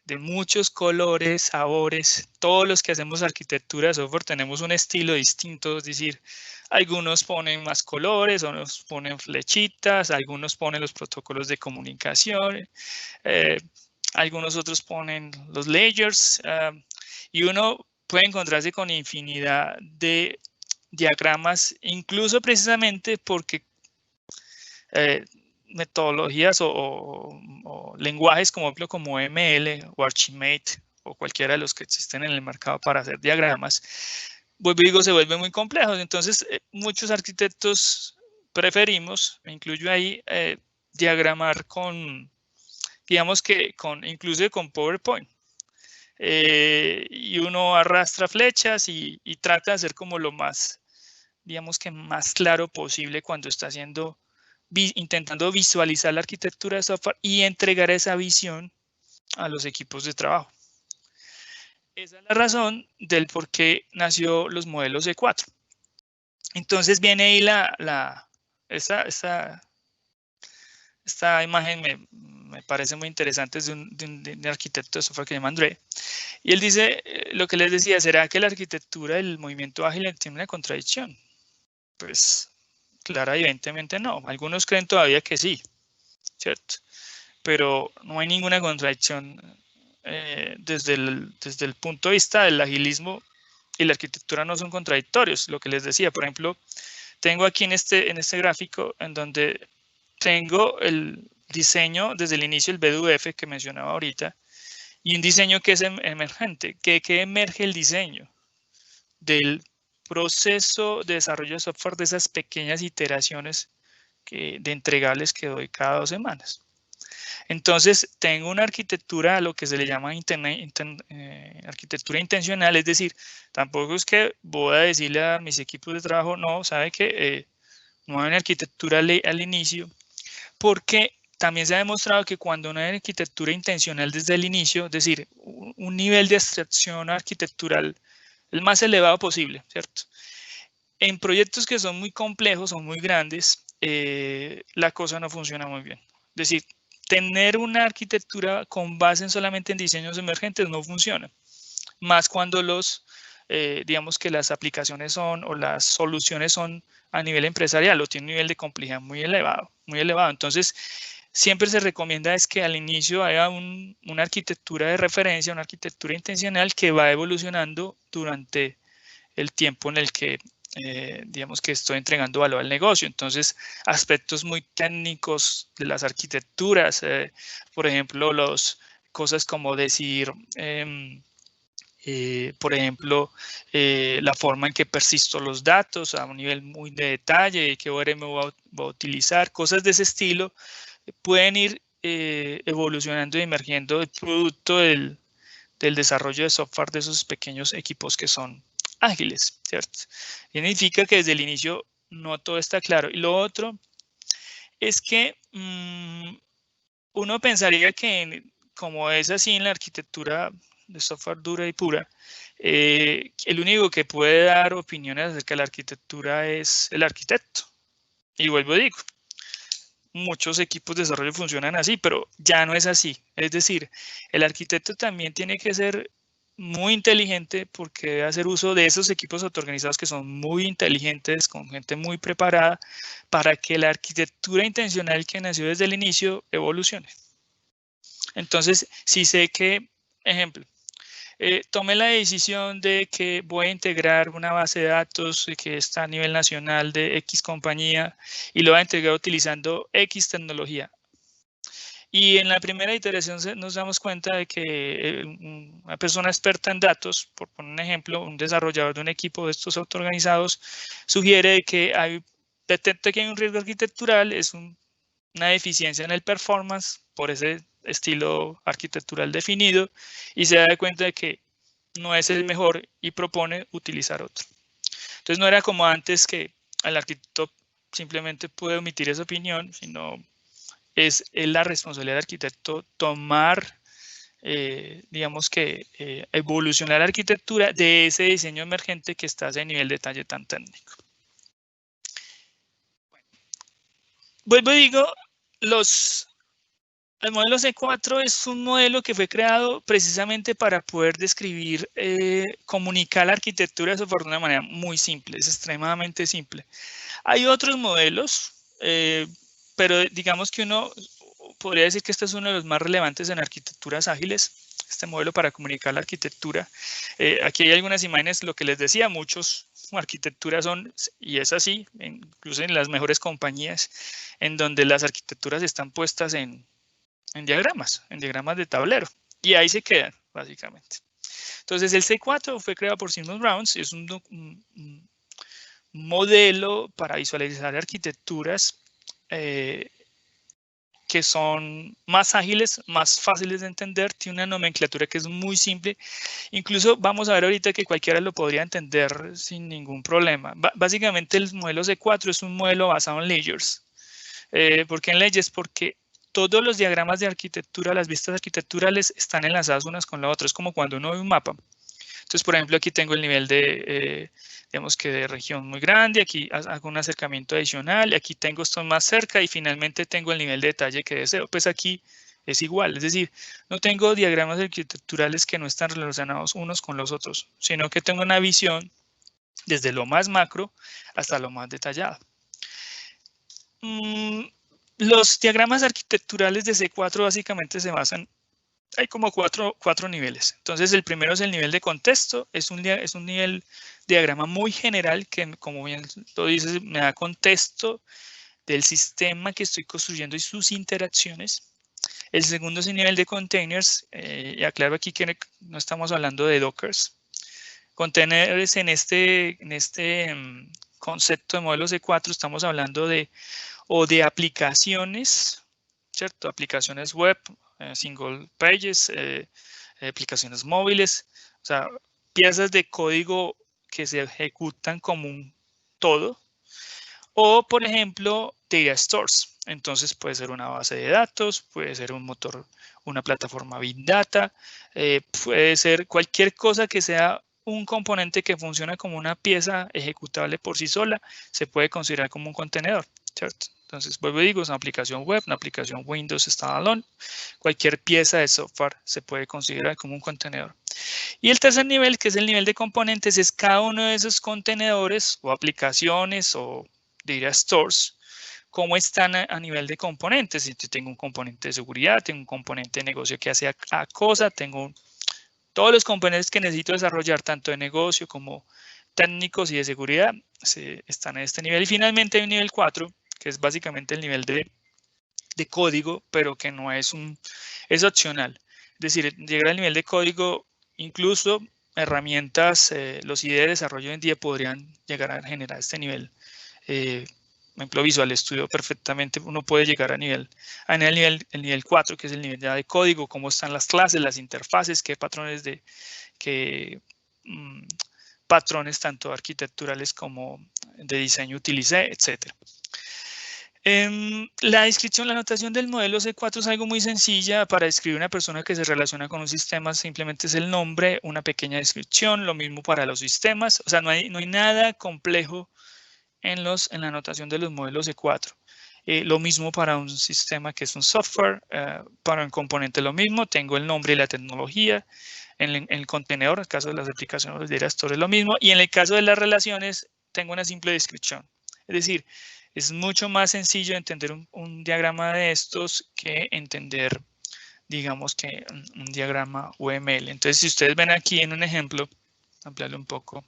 de muchos colores, sabores. Todos los que hacemos arquitectura de software tenemos un estilo distinto, es decir, algunos ponen más colores, otros ponen flechitas, algunos ponen los protocolos de comunicación, algunos otros ponen los layers, y uno puede encontrarse con infinidad de diagramas, incluso precisamente porque metodologías o lenguajes como ML o Archimate o cualquiera de los que existen en el mercado para hacer diagramas, se vuelven muy complejos. Entonces, muchos arquitectos preferimos, me incluyo ahí, diagramar incluso con PowerPoint. Y uno arrastra flechas y trata de hacer como lo más, más claro posible cuando está intentando visualizar la arquitectura de software y entregar esa visión a los equipos de trabajo. Esa es la razón del por qué nació los modelos E4. Entonces viene ahí esta imagen me parece muy interesante, es de un arquitecto de software que se llama André. Y él dice, lo que les decía, ¿será que la arquitectura del movimiento ágil tiene una contradicción? Pues, clara, evidentemente no. Algunos creen todavía que sí, ¿cierto? Pero no hay ninguna contradicción desde el punto de vista del agilismo y la arquitectura no son contradictorios. Lo que les decía, por ejemplo, tengo aquí en este gráfico en donde tengo el diseño desde el inicio, el BDUF que mencionaba ahorita, y un diseño que es emergente. ¿Qué emerge el diseño? Del proceso de desarrollo de software, de esas pequeñas iteraciones de entregables que doy cada 2 semanas. Entonces, tengo una arquitectura, lo que se le llama arquitectura intencional, es decir, tampoco es que voy a decirle a mis equipos de trabajo, no, sabe que no hay una arquitectura al inicio, porque también se ha demostrado que cuando no hay arquitectura intencional desde el inicio, es decir, un nivel de abstracción arquitectural el más elevado posible, ¿cierto? En proyectos que son muy complejos, son muy grandes, la cosa no funciona muy bien. Es decir, tener una arquitectura con base solamente en diseños emergentes no funciona. Más cuando digamos que las aplicaciones son o las soluciones son a nivel empresarial o tiene un nivel de complejidad muy elevado, muy elevado. Entonces, siempre se recomienda es que al inicio haya una arquitectura de referencia, una arquitectura intencional que va evolucionando durante el tiempo en el que digamos que estoy entregando valor al negocio. Entonces, aspectos muy técnicos de las arquitecturas, por ejemplo, cosas como decir, por ejemplo, la forma en que persisto los datos a un nivel muy de detalle, qué ORM voy a utilizar, cosas de ese estilo, pueden ir evolucionando y emergiendo el producto del desarrollo de software de esos pequeños equipos que son ágiles, ¿cierto? Significa que desde el inicio no todo está claro. Y lo otro es que uno pensaría que como es así en la arquitectura de software dura y pura, el único que puede dar opiniones acerca de la arquitectura es el arquitecto. Y vuelvo y digo, muchos equipos de desarrollo funcionan así, pero ya no es así. Es decir, el arquitecto también tiene que ser muy inteligente porque debe hacer uso de esos equipos autoorganizados que son muy inteligentes, con gente muy preparada, para que la arquitectura intencional que nació desde el inicio evolucione. Entonces, si sé que, ejemplo, tomé la decisión de que voy a integrar una base de datos que está a nivel nacional de X compañía y lo voy a integrar utilizando X tecnología. Y en la primera iteración nos damos cuenta de que una persona experta en datos, por poner un ejemplo, un desarrollador de un equipo de estos autoorganizados, sugiere que detecta que hay un riesgo arquitectural, es una deficiencia en el performance por ese estilo arquitectural definido y se da cuenta de que no es el mejor y propone utilizar otro. Entonces no era como antes que el arquitecto simplemente puede omitir esa opinión, sino es la responsabilidad del arquitecto tomar, digamos que evolucionar la arquitectura de ese diseño emergente que está a ese nivel de detalle tan técnico. Vuelvo y digo, el modelo C4 es un modelo que fue creado precisamente para poder describir, comunicar la arquitectura de software de una manera muy simple, es extremadamente simple. Hay otros modelos, pero digamos que uno podría decir que este es uno de los más relevantes en arquitecturas ágiles, este modelo para comunicar la arquitectura. Aquí hay algunas imágenes, lo que les decía, muchos arquitecturas son, y es así, incluso en las mejores compañías, en donde las arquitecturas están puestas en diagramas de tablero, y ahí se quedan, básicamente. Entonces, el C4 fue creado por Simon Browns, es un modelo para visualizar arquitecturas que son más ágiles, más fáciles de entender, tiene una nomenclatura que es muy simple. Incluso vamos a ver ahorita que cualquiera lo podría entender sin ningún problema. Básicamente el modelo C4 es un modelo basado en layers. ¿Por qué en layers? Porque todos los diagramas de arquitectura, las vistas arquitecturales están enlazadas unas con la otra. Es como cuando uno ve un mapa. Entonces, por ejemplo, aquí tengo el nivel de, digamos que de región muy grande, aquí hago un acercamiento adicional, aquí tengo esto más cerca y finalmente tengo el nivel de detalle que deseo. Pues aquí es igual, es decir, no tengo diagramas arquitecturales que no están relacionados unos con los otros, sino que tengo una visión desde lo más macro hasta lo más detallado. Los diagramas arquitecturales de C4 básicamente se basan, hay como cuatro niveles. Entonces, el primero es el nivel de contexto, es un nivel diagrama muy general que, como bien lo dice, me da contexto del sistema que estoy construyendo y sus interacciones. El segundo es el nivel de containers, y aclaro aquí que no estamos hablando de dockers. Containers en este concepto de modelo C4 estamos hablando de aplicaciones, ¿cierto? Aplicaciones web, single pages, aplicaciones móviles, o sea, piezas de código que se ejecutan como un todo. O, por ejemplo, data stores. Entonces puede ser una base de datos, puede ser un motor, una plataforma Big Data, puede ser cualquier cosa que sea un componente que funciona como una pieza ejecutable por sí sola, se puede considerar como un contenedor, ¿cierto? Entonces, vuelvo y digo, es una aplicación web, una aplicación Windows standalone, cualquier pieza de software se puede considerar como un contenedor. Y el tercer nivel, que es el nivel de componentes, es cada uno de esos contenedores o aplicaciones o data stores, cómo están a nivel de componentes. Si tengo un componente de seguridad, tengo un componente de negocio que hace a cosa, tengo todos los componentes que necesito desarrollar, tanto de negocio como técnicos y de seguridad, están en este nivel. Y finalmente hay un nivel 4, que es básicamente el nivel de código, pero que no es es opcional. Es decir, llegar al nivel de código, incluso herramientas, los IDE de desarrollo hoy en día podrían llegar a generar este nivel. Por ejemplo, Visual Studio perfectamente uno puede llegar a el nivel 4, que es el nivel ya de código, cómo están las clases, las interfaces, qué patrones patrones tanto arquitecturales como de diseño utilicé, etcétera. La descripción, la notación del modelo C4 es algo muy sencilla. Para describir una persona que se relaciona con un sistema, simplemente es el nombre, una pequeña descripción, lo mismo para los sistemas. O sea, no hay nada complejo en la notación de los modelos C4. Lo mismo para un sistema que es un software, para un componente lo mismo, tengo el nombre y la tecnología. En el contenedor, en el caso de las aplicaciones de data store es lo mismo, y en el caso de las relaciones, tengo una simple descripción. Es decir, es mucho más sencillo entender un diagrama de estos que entender, digamos que un diagrama UML. Entonces, si ustedes ven aquí en un ejemplo, ampliarlo un poco,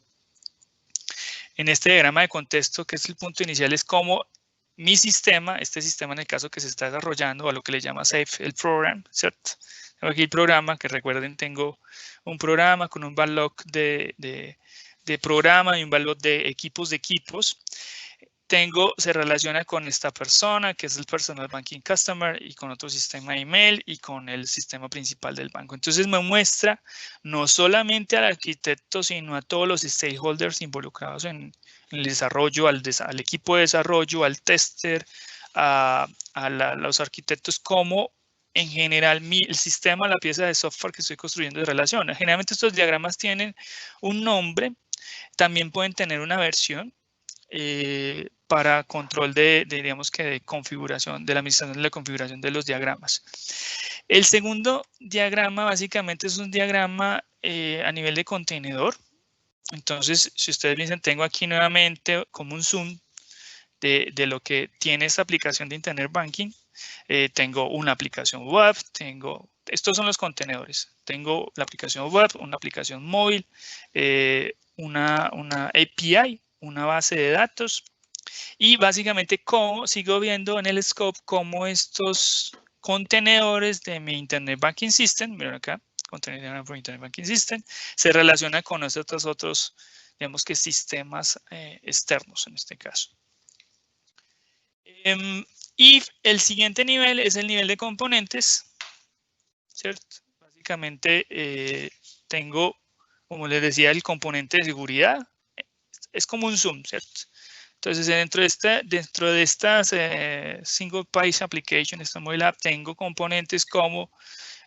en este diagrama de contexto, que es el punto inicial, es como mi sistema, este sistema en el caso que se está desarrollando, a lo que le llama SAFE, el program, ¿cierto? Tengo aquí el programa, que recuerden, tengo un programa con un backlog de programa y un backlog de equipos. Se relaciona con esta persona, que es el Personal Banking Customer, y con otro sistema de email y con el sistema principal del banco. Entonces me muestra no solamente al arquitecto, sino a todos los stakeholders involucrados en el desarrollo, al equipo de desarrollo, al tester, a los arquitectos, como en general el sistema, la pieza de software que estoy construyendo se relaciona. Generalmente estos diagramas tienen un nombre, también pueden tener una versión, para control digamos que de configuración, de la administración de la configuración de los diagramas. El segundo diagrama básicamente es un diagrama a nivel de contenedor. Entonces, si ustedes me dicen, tengo aquí nuevamente como un zoom de lo que tiene esta aplicación de Internet Banking. Tengo una aplicación web, estos son los contenedores. Tengo la aplicación web, una aplicación móvil, una API, una base de datos, y básicamente sigo viendo en el scope cómo estos contenedores de mi Internet Banking System, miren acá, contenedores de Internet Banking System, se relacionan con estos otros, digamos que sistemas externos en este caso. Y el siguiente nivel es el nivel de componentes, ¿cierto? Básicamente tengo, como les decía, el componente de seguridad. Es como un zoom, ¿cierto? Entonces, dentro de estas Single Page Application, esta Mobile App, tengo componentes como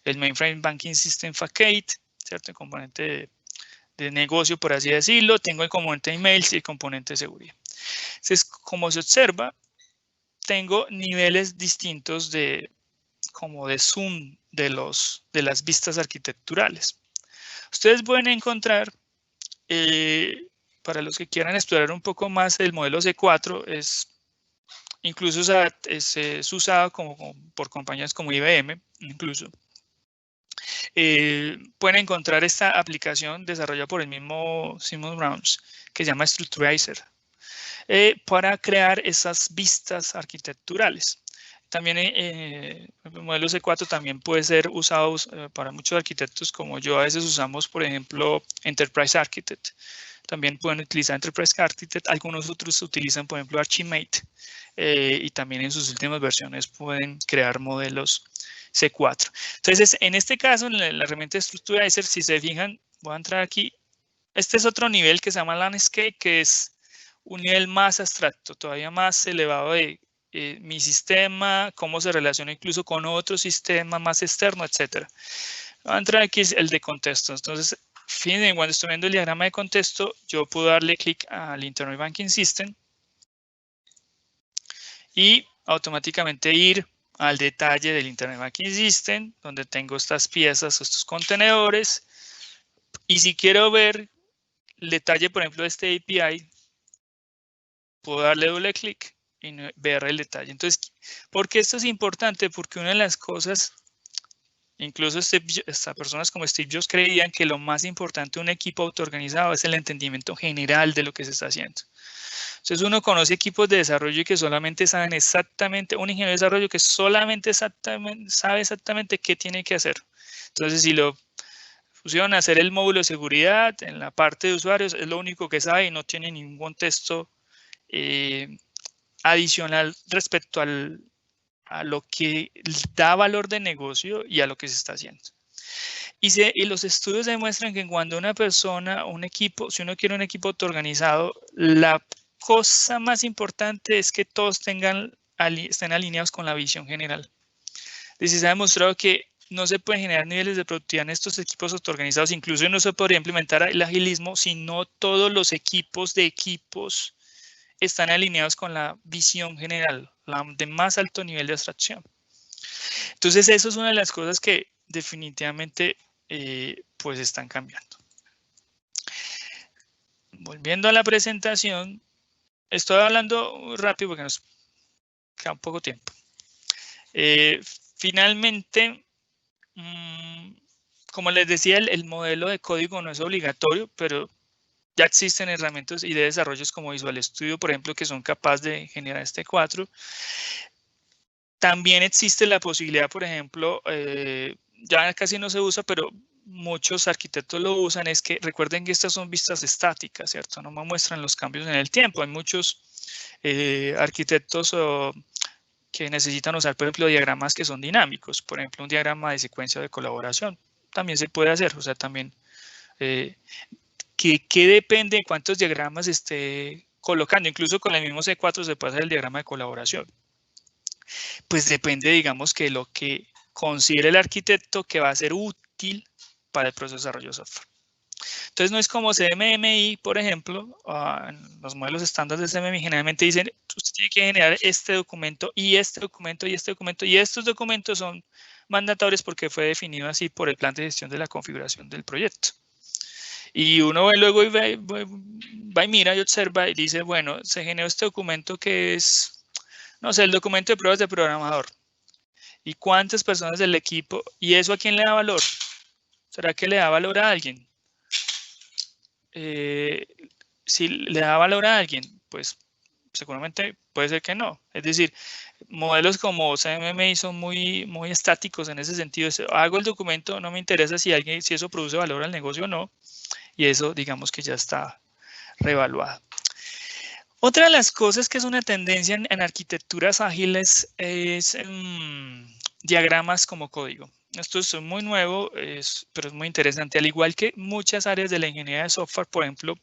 el Mainframe Banking System Facade, ¿cierto? El componente negocio, por así decirlo. Tengo el componente de emails y el componente de seguridad. Entonces, como se observa, tengo niveles distintos de zoom de las vistas arquitecturales. Ustedes pueden encontrar, para los que quieran explorar un poco más, el modelo C4 incluso es usado por compañías como IBM, incluso. Pueden encontrar esta aplicación desarrollada por el mismo Simon Browns, que se llama Structurizer, para crear esas vistas arquitecturales. También el modelo C4 también puede ser usado para muchos arquitectos, como yo a veces usamos, por ejemplo, Enterprise Architect. También pueden utilizar Enterprise Architect. Algunos otros utilizan, por ejemplo, Archimate. Y también en sus últimas versiones pueden crear modelos C4. Entonces, en este caso, en la herramienta de Structurizer, si se fijan, voy a entrar aquí. Este es otro nivel que se llama Landscape, que es un nivel más abstracto, todavía más elevado de mi sistema, cómo se relaciona incluso con otro sistema más externo, etc. Voy a entrar aquí, es el de contexto. Entonces, fíjense, cuando estoy viendo el diagrama de contexto, yo puedo darle clic al Internet Banking System y automáticamente ir al detalle del Internet Banking System, donde tengo estas piezas, estos contenedores. Y si quiero ver el detalle, por ejemplo, de este API, puedo darle doble clic y ver el detalle. Entonces, ¿por qué esto es importante? Porque una de las cosas, incluso estas personas como Steve Jobs creían que lo más importante de un equipo autoorganizado es el entendimiento general de lo que se está haciendo. Entonces uno conoce equipos de desarrollo que solamente saben exactamente, un ingeniero de desarrollo que solamente sabe exactamente qué tiene que hacer. Entonces si lo pusieron a hacer el módulo de seguridad en la parte de usuarios, es lo único que sabe y no tiene ningún contexto adicional respecto a lo que da valor de negocio y a lo que se está haciendo. Y los estudios demuestran que cuando una persona, un equipo, si uno quiere un equipo autoorganizado, la cosa más importante es que todos estén alineados con la visión general. Es decir, se ha demostrado que no se pueden generar niveles de productividad en estos equipos autoorganizados, incluso no se podría implementar el agilismo si no todos los equipos están alineados con la visión general, la de más alto nivel de abstracción. Entonces, eso es una de las cosas que definitivamente pues están cambiando. Volviendo a la presentación, estoy hablando rápido porque nos queda un poco tiempo. Finalmente, como les decía, el modelo de código no es obligatorio, pero ya existen herramientas y de desarrollos como Visual Studio, por ejemplo, que son capaces de generar este 4. También existe la posibilidad, por ejemplo, ya casi no se usa, pero muchos arquitectos lo usan, es que recuerden que estas son vistas estáticas, ¿cierto? No me muestran los cambios en el tiempo. Hay muchos arquitectos que necesitan usar, por ejemplo, diagramas que son dinámicos. Por ejemplo, un diagrama de secuencia de colaboración. También se puede hacer, o sea, también que depende de cuántos diagramas esté colocando. Incluso con el mismo C4 se puede hacer el diagrama de colaboración. Pues depende, digamos, que lo que considere el arquitecto que va a ser útil para el proceso de desarrollo de software. Entonces, no es como CMMI, por ejemplo, los modelos estándar de CMMI generalmente dicen, usted tiene que generar este documento y este documento y este documento, y estos documentos son mandatorios porque fue definido así por el plan de gestión de la configuración del proyecto. Y uno luego va y mira y observa y dice, bueno, se generó este documento que es, no sé, el documento de pruebas de programador. ¿Y cuántas personas del equipo? ¿Y eso a quién le da valor? ¿Será que le da valor a alguien? Si le da valor a alguien, pues seguramente puede ser que no. Es decir, modelos como CMMI son muy estáticos en ese sentido. Hago el documento, no me interesa si eso produce valor al negocio o no. Y eso, digamos que ya está reevaluado. Otra de las cosas que es una tendencia en arquitecturas ágiles es diagramas como código. Esto es muy nuevo, pero es muy interesante. Al igual que muchas áreas de la ingeniería de software, por ejemplo,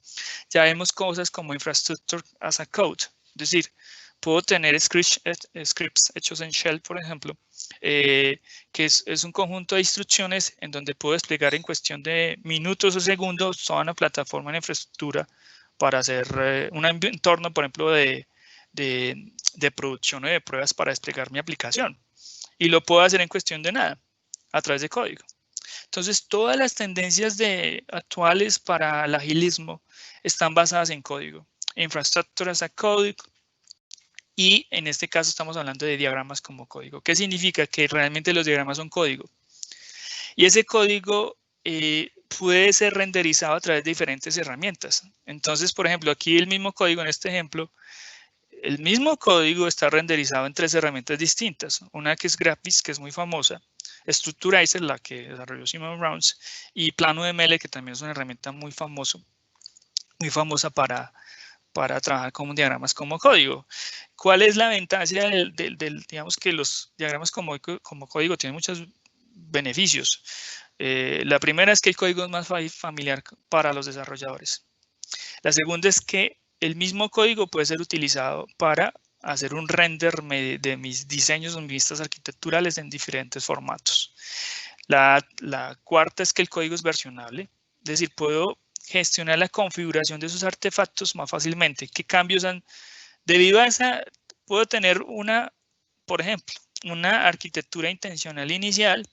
ya vemos cosas como Infrastructure as a Code. Es decir, puedo tener scripts hechos en Shell, por ejemplo, que es un conjunto de instrucciones en donde puedo desplegar en cuestión de minutos o segundos toda una plataforma en infraestructura para hacer un entorno, por ejemplo, de producción o de pruebas para desplegar mi aplicación. Y lo puedo hacer en cuestión de nada, a través de código. Entonces, todas las tendencias actuales para el agilismo están basadas en código. Infrastructure as a code, y en este caso estamos hablando de diagramas como código. ¿Qué significa? Que realmente los diagramas son código. Y ese código puede ser renderizado a través de diferentes herramientas. Entonces, por ejemplo, aquí el mismo código, en este ejemplo, el mismo código está renderizado en 3 herramientas distintas. Una que es Graphics, que es muy famosa, Structurizer, la que desarrolló Simon Browns, y PlanoML, que también es una herramienta muy famosa para trabajar con diagramas como código. ¿Cuál es la ventaja digamos que los diagramas como código tienen muchos beneficios? La primera es que el código es más familiar para los desarrolladores. La segunda es que el mismo código puede ser utilizado para hacer un render de mis diseños o mis vistas arquitecturales en diferentes formatos. La cuarta es que el código es versionable, es decir, puedo gestionar la configuración de esos artefactos más fácilmente. ¿Qué cambios han? Debido a esa, puedo tener por ejemplo, una arquitectura intencional inicial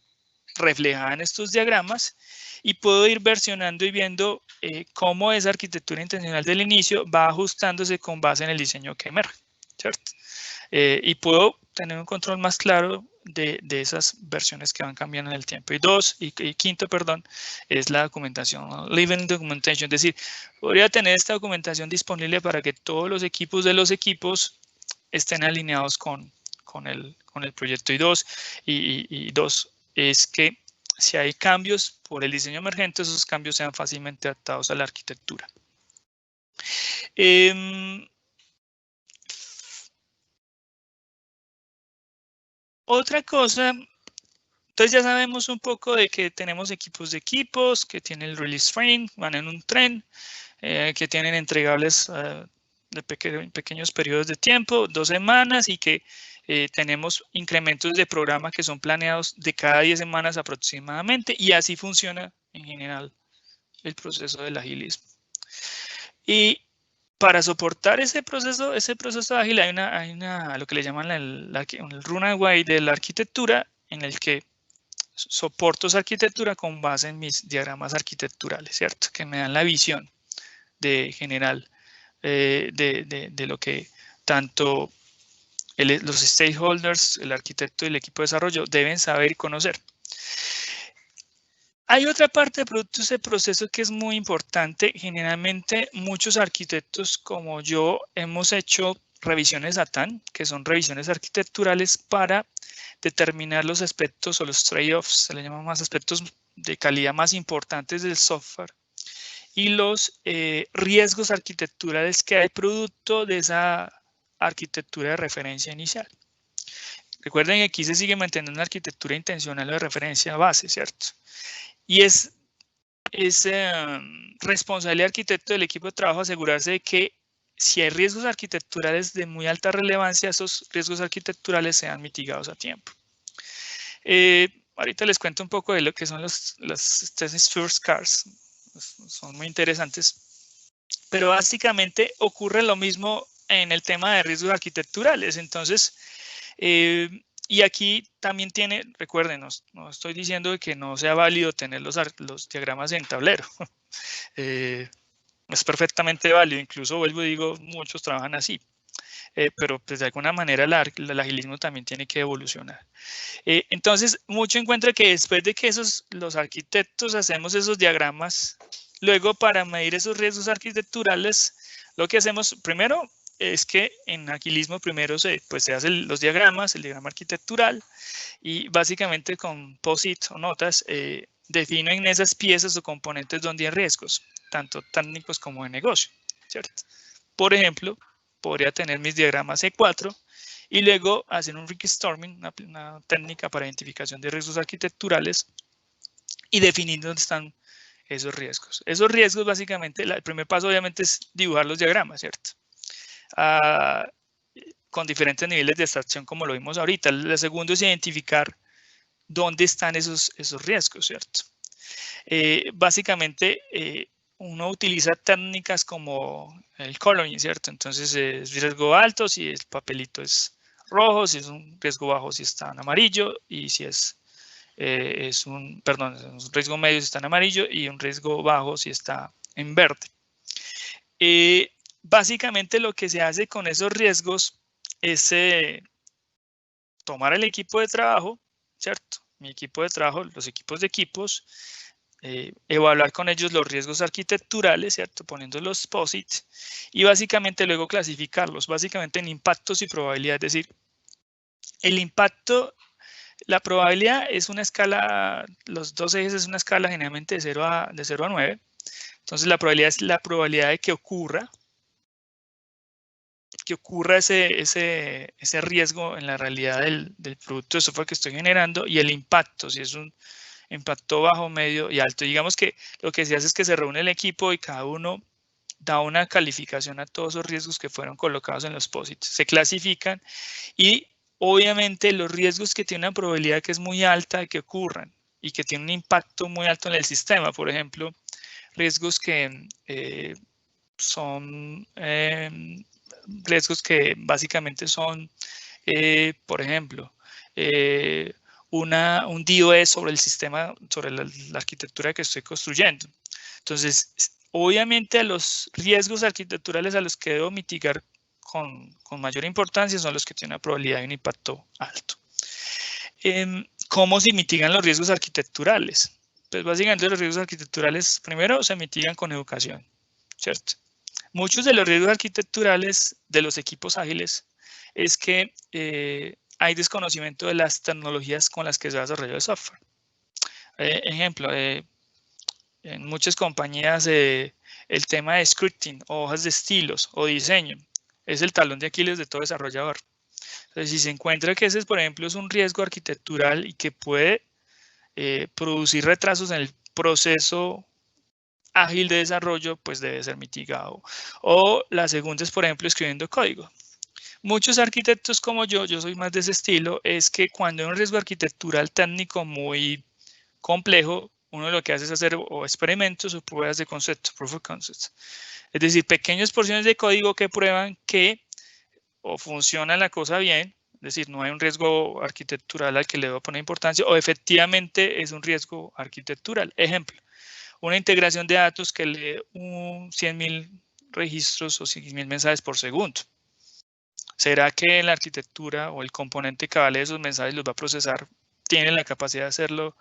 reflejada en estos diagramas y puedo ir versionando y viendo cómo esa arquitectura intencional del inicio va ajustándose con base en el diseño que emerge, ¿cierto? Y puedo tener un control más claro de esas versiones que van cambiando en el tiempo. Y quinto, perdón, es la documentación, Living Documentation, es decir, podría tener esta documentación disponible para que todos los equipos de los equipos estén alineados con el proyecto. Y dos, es que si hay cambios por el diseño emergente, esos cambios sean fácilmente adaptados a la arquitectura. Otra cosa, entonces ya sabemos un poco de que tenemos equipos que tienen el release train, van en un tren, que tienen entregables de pequeños periodos de tiempo, 2 semanas, y que tenemos incrementos de programa que son planeados de cada 10 semanas aproximadamente, y así funciona en general el proceso del agilismo. Y para soportar ese proceso ágil hay lo que le llaman el runaway de la arquitectura, en el que soporto esa arquitectura con base en mis diagramas arquitecturales, ¿cierto? Que me dan la visión general de lo que tanto los stakeholders, el arquitecto y el equipo de desarrollo deben saber y conocer. Hay otra parte de ese proceso que es muy importante. Generalmente muchos arquitectos como yo hemos hecho revisiones ATAN, que son revisiones arquitecturales para determinar los aspectos o los trade-offs, se le llaman más aspectos de calidad más importantes del software, y los riesgos arquitecturales que hay producto de esa arquitectura de referencia inicial. Recuerden que aquí se sigue manteniendo una arquitectura intencional de referencia base, ¿cierto? Y es responsabilidad del arquitecto del equipo de trabajo asegurarse de que si hay riesgos arquitecturales de muy alta relevancia, esos riesgos arquitecturales sean mitigados a tiempo. Ahorita les cuento un poco de lo que son los test first cars. Son muy interesantes. Pero básicamente ocurre lo mismo en el tema de riesgos arquitecturales. Entonces, y aquí también recuerden, no estoy diciendo que no sea válido tener los diagramas en tablero. Es perfectamente válido, incluso vuelvo y digo, muchos trabajan así. Pero pues de alguna manera el agilismo también tiene que evolucionar. Entonces, mucho encuentra que después de que los arquitectos hacemos esos diagramas, luego para medir esos riesgos arquitecturales, lo que hacemos primero es que en agilismo primero se hacen los diagramas, el diagrama arquitectural, y básicamente con POSIT o notas defino en esas piezas o componentes donde hay riesgos, tanto técnicos como de negocio, ¿cierto? Por ejemplo, podría tener mis diagramas E4 y luego hacer un brainstorming, una técnica para identificación de riesgos arquitecturales, y definir dónde están esos riesgos. Esos riesgos básicamente, el primer paso obviamente es dibujar los diagramas, ¿cierto? con diferentes niveles de abstracción, como lo vimos ahorita. El segundo es identificar dónde están esos riesgos, ¿cierto? Básicamente, uno utiliza técnicas como el coloring, ¿cierto? Entonces, es riesgo alto si el papelito es rojo, si es un riesgo bajo si está en amarillo, y si es un riesgo medio si está en amarillo y un riesgo bajo si está en verde. Básicamente lo que se hace con esos riesgos es tomar el equipo de trabajo, ¿cierto? Mi equipo de trabajo, los equipos de equipos, evaluar con ellos los riesgos arquitecturales, ¿cierto? Poniendo los POSIT y básicamente luego clasificarlos, básicamente en impactos y probabilidad. Es decir, el impacto, la probabilidad es una escala, los dos ejes es una escala generalmente de 0 a 9. Entonces la probabilidad es la probabilidad de que ocurra ese riesgo en la realidad del producto de software que estoy generando, y el impacto, si es un impacto bajo, medio y alto. Digamos que lo que se hace es que se reúne el equipo y cada uno da una calificación a todos los riesgos que fueron colocados en los POSITs. Se clasifican y obviamente los riesgos que tienen una probabilidad que es muy alta de que ocurran y que tienen un impacto muy alto en el sistema, por ejemplo, riesgos que son riesgos que básicamente son, por ejemplo, un DOE sobre el sistema, sobre la arquitectura que estoy construyendo. Entonces, obviamente a los riesgos arquitecturales a los que debo mitigar con mayor importancia son los que tienen una probabilidad de un impacto alto. ¿Cómo se mitigan los riesgos arquitecturales? Pues básicamente los riesgos arquitecturales primero se mitigan con educación, ¿cierto? Muchos de los riesgos arquitecturales de los equipos ágiles es que hay desconocimiento de las tecnologías con las que se desarrolla el software. Ejemplo, en muchas compañías el tema de scripting, hojas de estilos o diseño es el talón de Aquiles de todo desarrollador. Entonces, si se encuentra que ese, por ejemplo, es un riesgo arquitectural y que puede producir retrasos en el proceso ágil de desarrollo, pues debe ser mitigado. O la segunda es, por ejemplo, escribiendo código. Muchos arquitectos como yo soy más de ese estilo, es que cuando hay un riesgo arquitectural técnico muy complejo, uno lo que hace es hacer o experimentos o pruebas de concepto, proof of concept. Es decir, pequeñas porciones de código que prueban que o funciona la cosa bien, es decir, no hay un riesgo arquitectural al que le debo poner importancia, o efectivamente es un riesgo arquitectural. Ejemplo, una integración de datos que lee 100.000 registros o 100.000 mensajes por segundo. ¿Será que la arquitectura o el componente que vale esos mensajes los va a procesar tiene la capacidad de hacerlo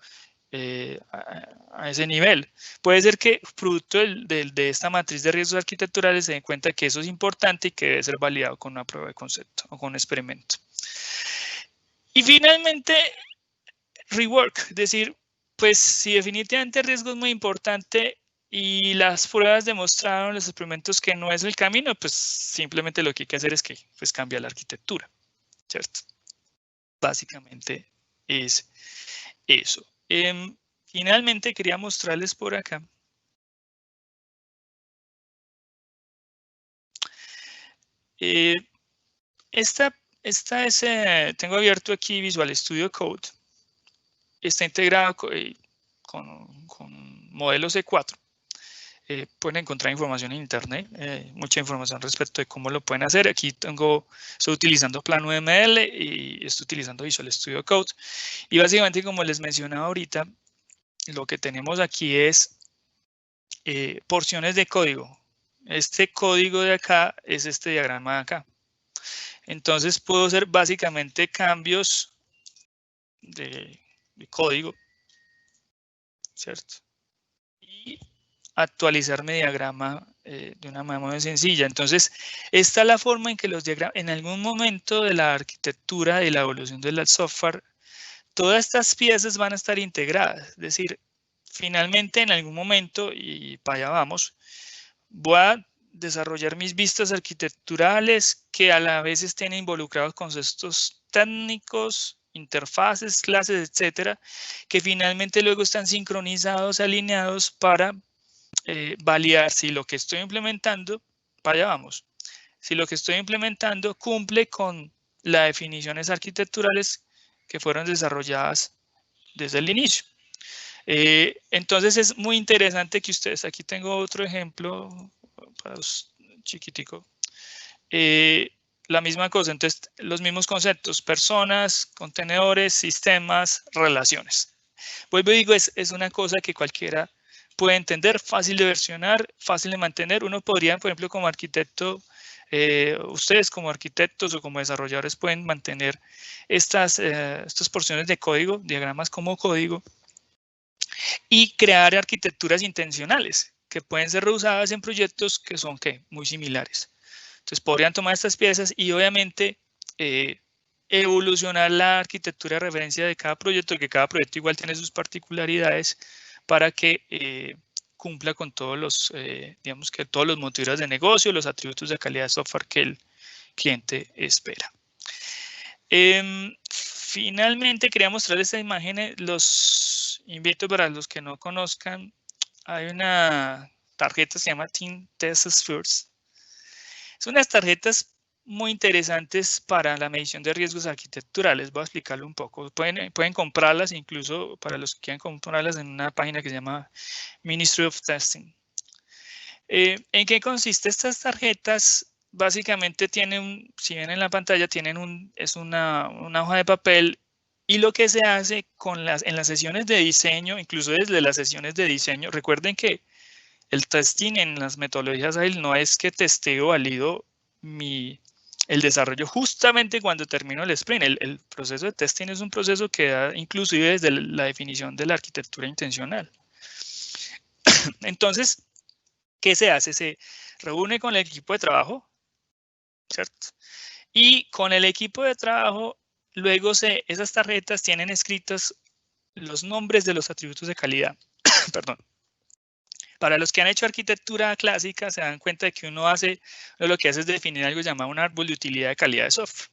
a ese nivel? Puede ser que producto de esta matriz de riesgos arquitecturales se den cuenta que eso es importante y que debe ser validado con una prueba de concepto o con un experimento. Y finalmente, rework, es decir, pues si definitivamente el riesgo es muy importante y las pruebas demostraron, los experimentos, que no es el camino, pues simplemente lo que hay que hacer es que pues cambia la arquitectura, ¿cierto? Básicamente es eso. Finalmente quería mostrarles por acá. Tengo abierto aquí Visual Studio Code. Está integrado con modelo C4. Pueden encontrar información en internet, mucha información respecto de cómo lo pueden hacer. Aquí estoy utilizando Plano ML y estoy utilizando Visual Studio Code. Y básicamente, como les mencionaba ahorita, lo que tenemos aquí es porciones de código. Este código de acá es este diagrama de acá. Entonces puedo hacer básicamente cambios de código, ¿cierto? Y actualizar mi diagrama de una manera muy sencilla. Entonces, esta es la forma en que los diagramas, en algún momento de la arquitectura y la evolución del software, todas estas piezas van a estar integradas. Es decir, finalmente en algún momento, y para allá vamos, voy a desarrollar mis vistas arquitecturales que a la vez estén involucrados conceptos técnicos, interfaces, clases, etcétera, que finalmente luego están sincronizados, alineados para validar si lo que estoy implementando, para allá vamos, si lo que estoy implementando cumple con las definiciones arquitecturales que fueron desarrolladas desde el inicio. Entonces es muy interesante que ustedes, aquí tengo otro ejemplo para chiquitico. La misma cosa, entonces los mismos conceptos, personas, contenedores, sistemas, relaciones. Vuelvo y digo, es una cosa que cualquiera puede entender, fácil de versionar, fácil de mantener. Uno podría, por ejemplo, como arquitecto, ustedes como arquitectos o como desarrolladores pueden mantener estas porciones de código, diagramas como código, y crear arquitecturas intencionales que pueden ser reusadas en proyectos que son muy similares. Entonces podrían tomar estas piezas y obviamente evolucionar la arquitectura de referencia de cada proyecto, que cada proyecto igual tiene sus particularidades para que cumpla con todos los, digamos que todos los motivos de negocio, los atributos de calidad de software que el cliente espera. Finalmente quería mostrarles esta imagen, los invito para los que no conozcan, hay una tarjeta que se llama Team Test Spheres. Son unas tarjetas muy interesantes para la medición de riesgos arquitecturales. Voy a explicarlo un poco. Pueden comprarlas, incluso para los que quieran comprarlas, en una página que se llama Ministry of Testing. ¿En qué consiste estas tarjetas? Básicamente tienen, si ven en la pantalla, es una hoja de papel, y lo que se hace en las sesiones de diseño, incluso desde las sesiones de diseño, recuerden que el testing en las metodologías Agile no es que testeo, valido el desarrollo justamente cuando termino el sprint. El proceso de testing es un proceso que da inclusive desde la definición de la arquitectura intencional. Entonces, ¿qué se hace? Se reúne con el equipo de trabajo, ¿cierto? Y con el equipo de trabajo, luego esas tarjetas tienen escritos los nombres de los atributos de calidad. Perdón. Para los que han hecho arquitectura clásica, se dan cuenta de que uno lo que hace es definir algo llamado un árbol de utilidad de calidad de software.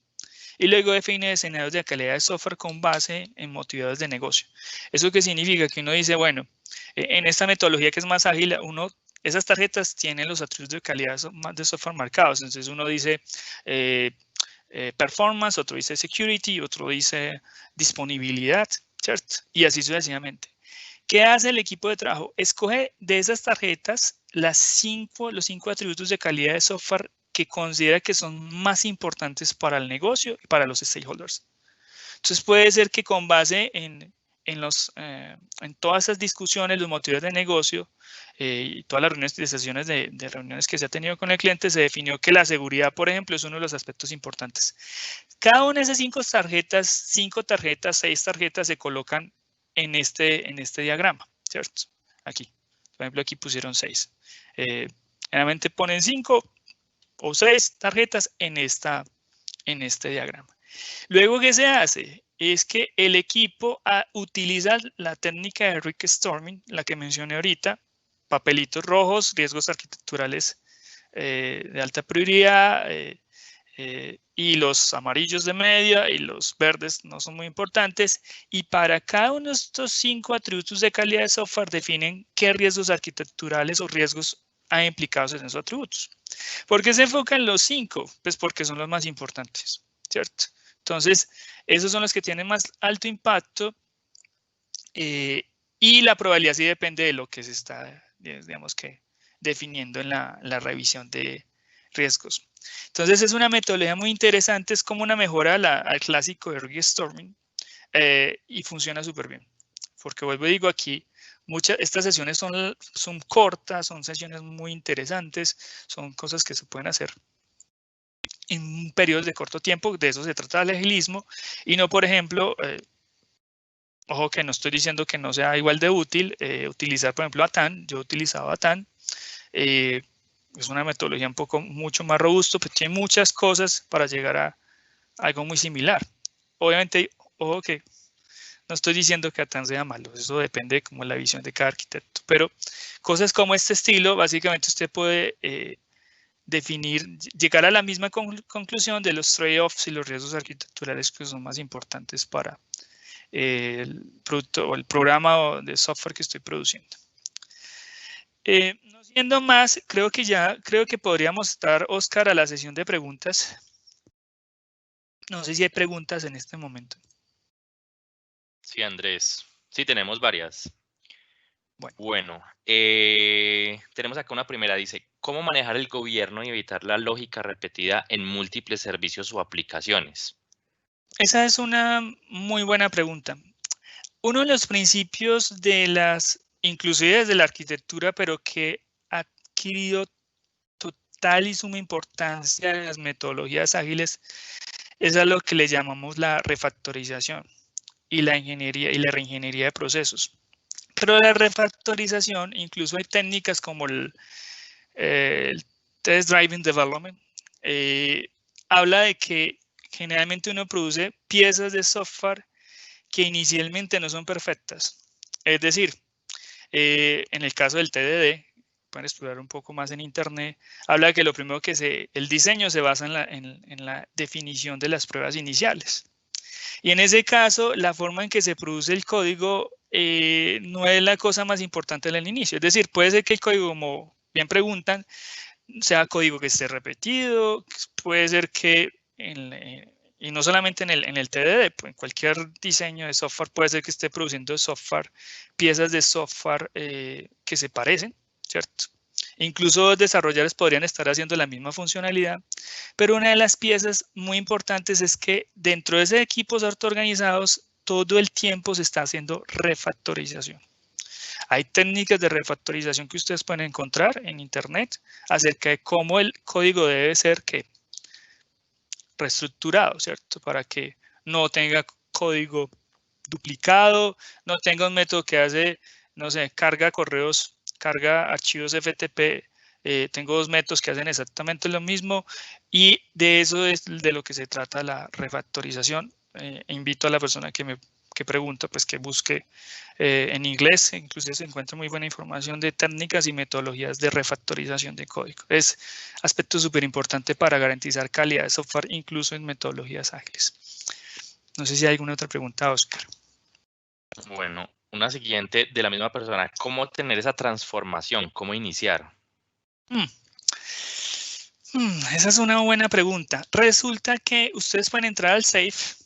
Y luego define escenarios de calidad de software con base en motivados de negocio. ¿Eso qué significa? Que uno dice, bueno, en esta metodología que es más ágil, esas tarjetas tienen los atributos de calidad de software marcados. Entonces uno dice performance, otro dice security, otro dice disponibilidad, ¿cierto? Y así sucesivamente. ¿Qué hace el equipo de trabajo? Escoge de esas tarjetas los 5 atributos de calidad de software que considera que son más importantes para el negocio y para los stakeholders. Entonces puede ser que con base en todas esas discusiones, los motivos de negocio y todas las reuniones y sesiones de reuniones que se ha tenido con el cliente, se definió que la seguridad, por ejemplo, es uno de los aspectos importantes. Cada una de esas 5 tarjetas, 6 tarjetas se colocan en este diagrama, ¿cierto? Aquí, por ejemplo, aquí pusieron 6. Generalmente ponen 5 o 6 tarjetas en este diagrama. Luego, ¿qué se hace? Es que el equipo utiliza la técnica de Rick Storming, la que mencioné ahorita, papelitos rojos, riesgos arquitecturales de alta prioridad, y los amarillos de media y los verdes no son muy importantes, y para cada uno de estos 5 atributos de calidad de software definen qué riesgos arquitecturales o riesgos hay implicados en esos atributos. ¿Por qué se enfocan en los 5? Pues porque son los más importantes, ¿cierto? Entonces, esos son los que tienen más alto impacto, y la probabilidad sí depende de lo que se está, digamos que, definiendo en la revisión de riesgos. Entonces, es una metodología muy interesante, es como una mejora al clásico de Rick Storming, y funciona súper bien. Porque vuelvo y digo aquí, estas sesiones son cortas, son sesiones muy interesantes, son cosas que se pueden hacer en periodos de corto tiempo. De eso se trata el agilismo, y no, por ejemplo, ojo que no estoy diciendo que no sea igual de útil utilizar, por ejemplo, ATAN. Yo he utilizado ATAN. Es una metodología mucho más robusta, pero tiene muchas cosas para llegar a algo muy similar. Obviamente, ojo que no estoy diciendo que ATAN sea malo, eso depende de como la visión de cada arquitecto, pero cosas como este estilo, básicamente usted puede llegar a la misma conclusión de los trade-offs y los riesgos arquitecturales que son más importantes para el producto o el programa de software que estoy produciendo. No Siendo más, creo que podríamos estar, Oscar, a la sesión de preguntas. No sé si hay preguntas en este momento. Sí, Andrés. Sí, tenemos varias. Bueno, tenemos acá una primera. Dice, ¿cómo manejar el gobierno y evitar la lógica repetida en múltiples servicios o aplicaciones? Esa es una muy buena pregunta. Uno de los principios de inclusive desde la arquitectura, pero que ha adquirido total y suma importancia en las metodologías ágiles, es a lo que le llamamos la refactorización y la ingeniería y la reingeniería de procesos. Pero la refactorización, incluso hay técnicas como el Test Driven Development, habla de que generalmente uno produce piezas de software que inicialmente no son perfectas. Es decir, en el caso del TDD, pueden explorar un poco más en internet, habla de que lo primero que el diseño se basa en la definición de las pruebas iniciales. Y en ese caso, la forma en que se produce el código no es la cosa más importante del inicio. Es decir, puede ser que el código, como bien preguntan, sea código que esté repetido, puede ser que, y no solamente en el TDD, pues en cualquier diseño de software puede ser que esté produciendo software, piezas de software que se parecen, ¿cierto? Incluso desarrolladores podrían estar haciendo la misma funcionalidad, pero una de las piezas muy importantes es que dentro de ese equipos autoorganizados todo el tiempo se está haciendo refactorización. Hay técnicas de refactorización que ustedes pueden encontrar en internet acerca de cómo el código debe ser reestructurado, ¿cierto? Para que no tenga código duplicado, no tenga un método que hace, no sé, carga correos, carga archivos FTP. Tengo dos métodos que hacen exactamente lo mismo y de eso es de lo que se trata la refactorización. Invito a la persona que pregunta, pues que busque en inglés, inclusive se encuentra muy buena información de técnicas y metodologías de refactorización de código. Es aspecto súper importante para garantizar calidad de software, incluso en metodologías ágiles. No sé si hay alguna otra pregunta, Oscar. Bueno, una siguiente de la misma persona. ¿Cómo tener esa transformación? ¿Cómo iniciar? Esa es una buena pregunta. Resulta que ustedes pueden entrar al SAFe.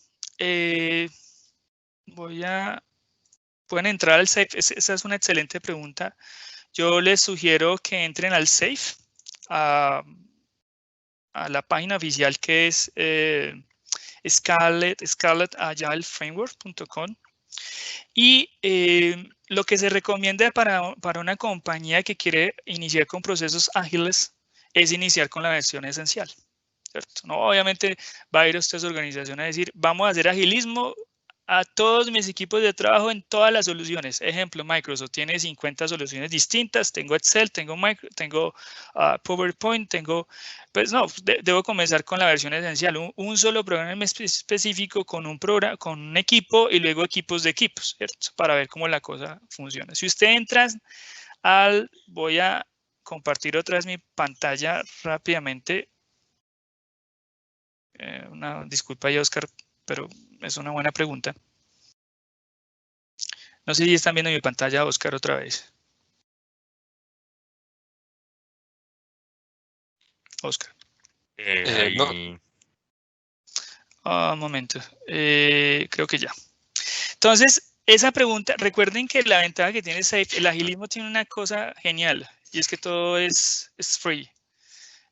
Pueden entrar al SAFe. Esa es una excelente pregunta. Yo les sugiero que entren al SAFe, a la página oficial que es scarletagileframework.com. Y lo que se recomienda para una compañía que quiere iniciar con procesos ágiles es iniciar con la versión esencial, ¿cierto? No, obviamente va a ir a ustedes organización a decir, vamos a hacer agilismo a todos mis equipos de trabajo en todas las soluciones. Ejemplo, Microsoft tiene 50 soluciones distintas, tengo Excel, tengo PowerPoint, pues no, debo comenzar con la versión esencial, un solo programa específico con un equipo y luego equipos de equipos, ¿cierto? Para ver cómo la cosa funciona. Si usted entra voy a compartir otra vez mi pantalla rápidamente. Una disculpa ahí, Oscar, pero es una buena pregunta. No sé si están viendo mi pantalla, Oscar, otra vez. Oscar. No. Un momento. Creo que ya. Entonces, esa pregunta, recuerden que la ventaja que tiene SAFe, el agilismo tiene una cosa genial, y es que todo es free.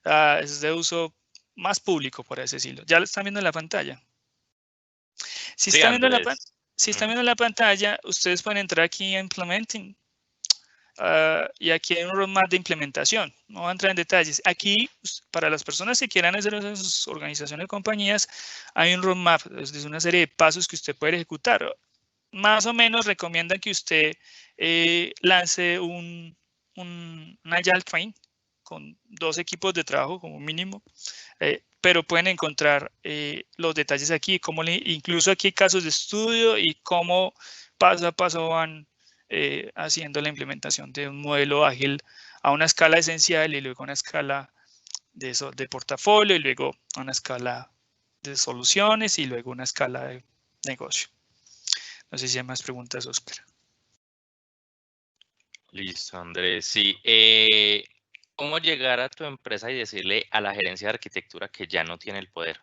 Es de uso más público, por así decirlo. Ya lo están viendo en la pantalla. Si Sí, están viendo la pantalla, ustedes pueden entrar aquí a Implementing. Y aquí hay un roadmap de implementación. No voy a entrar en detalles. Aquí, para las personas que quieran hacer en sus organizaciones o compañías, hay un roadmap, es una serie de pasos que usted puede ejecutar. Más o menos recomiendan que usted lance un Agile Train con 2 equipos de trabajo como mínimo, pero pueden encontrar los detalles aquí, incluso aquí hay casos de estudio y cómo paso a paso van haciendo la implementación de un modelo ágil a una escala esencial y luego a una escala de portafolio y luego a una escala de soluciones y luego una escala de negocio. No sé si hay más preguntas, Oscar. Listo, Andrés. Sí. ¿Cómo llegar a tu empresa y decirle a la gerencia de arquitectura que ya no tiene el poder?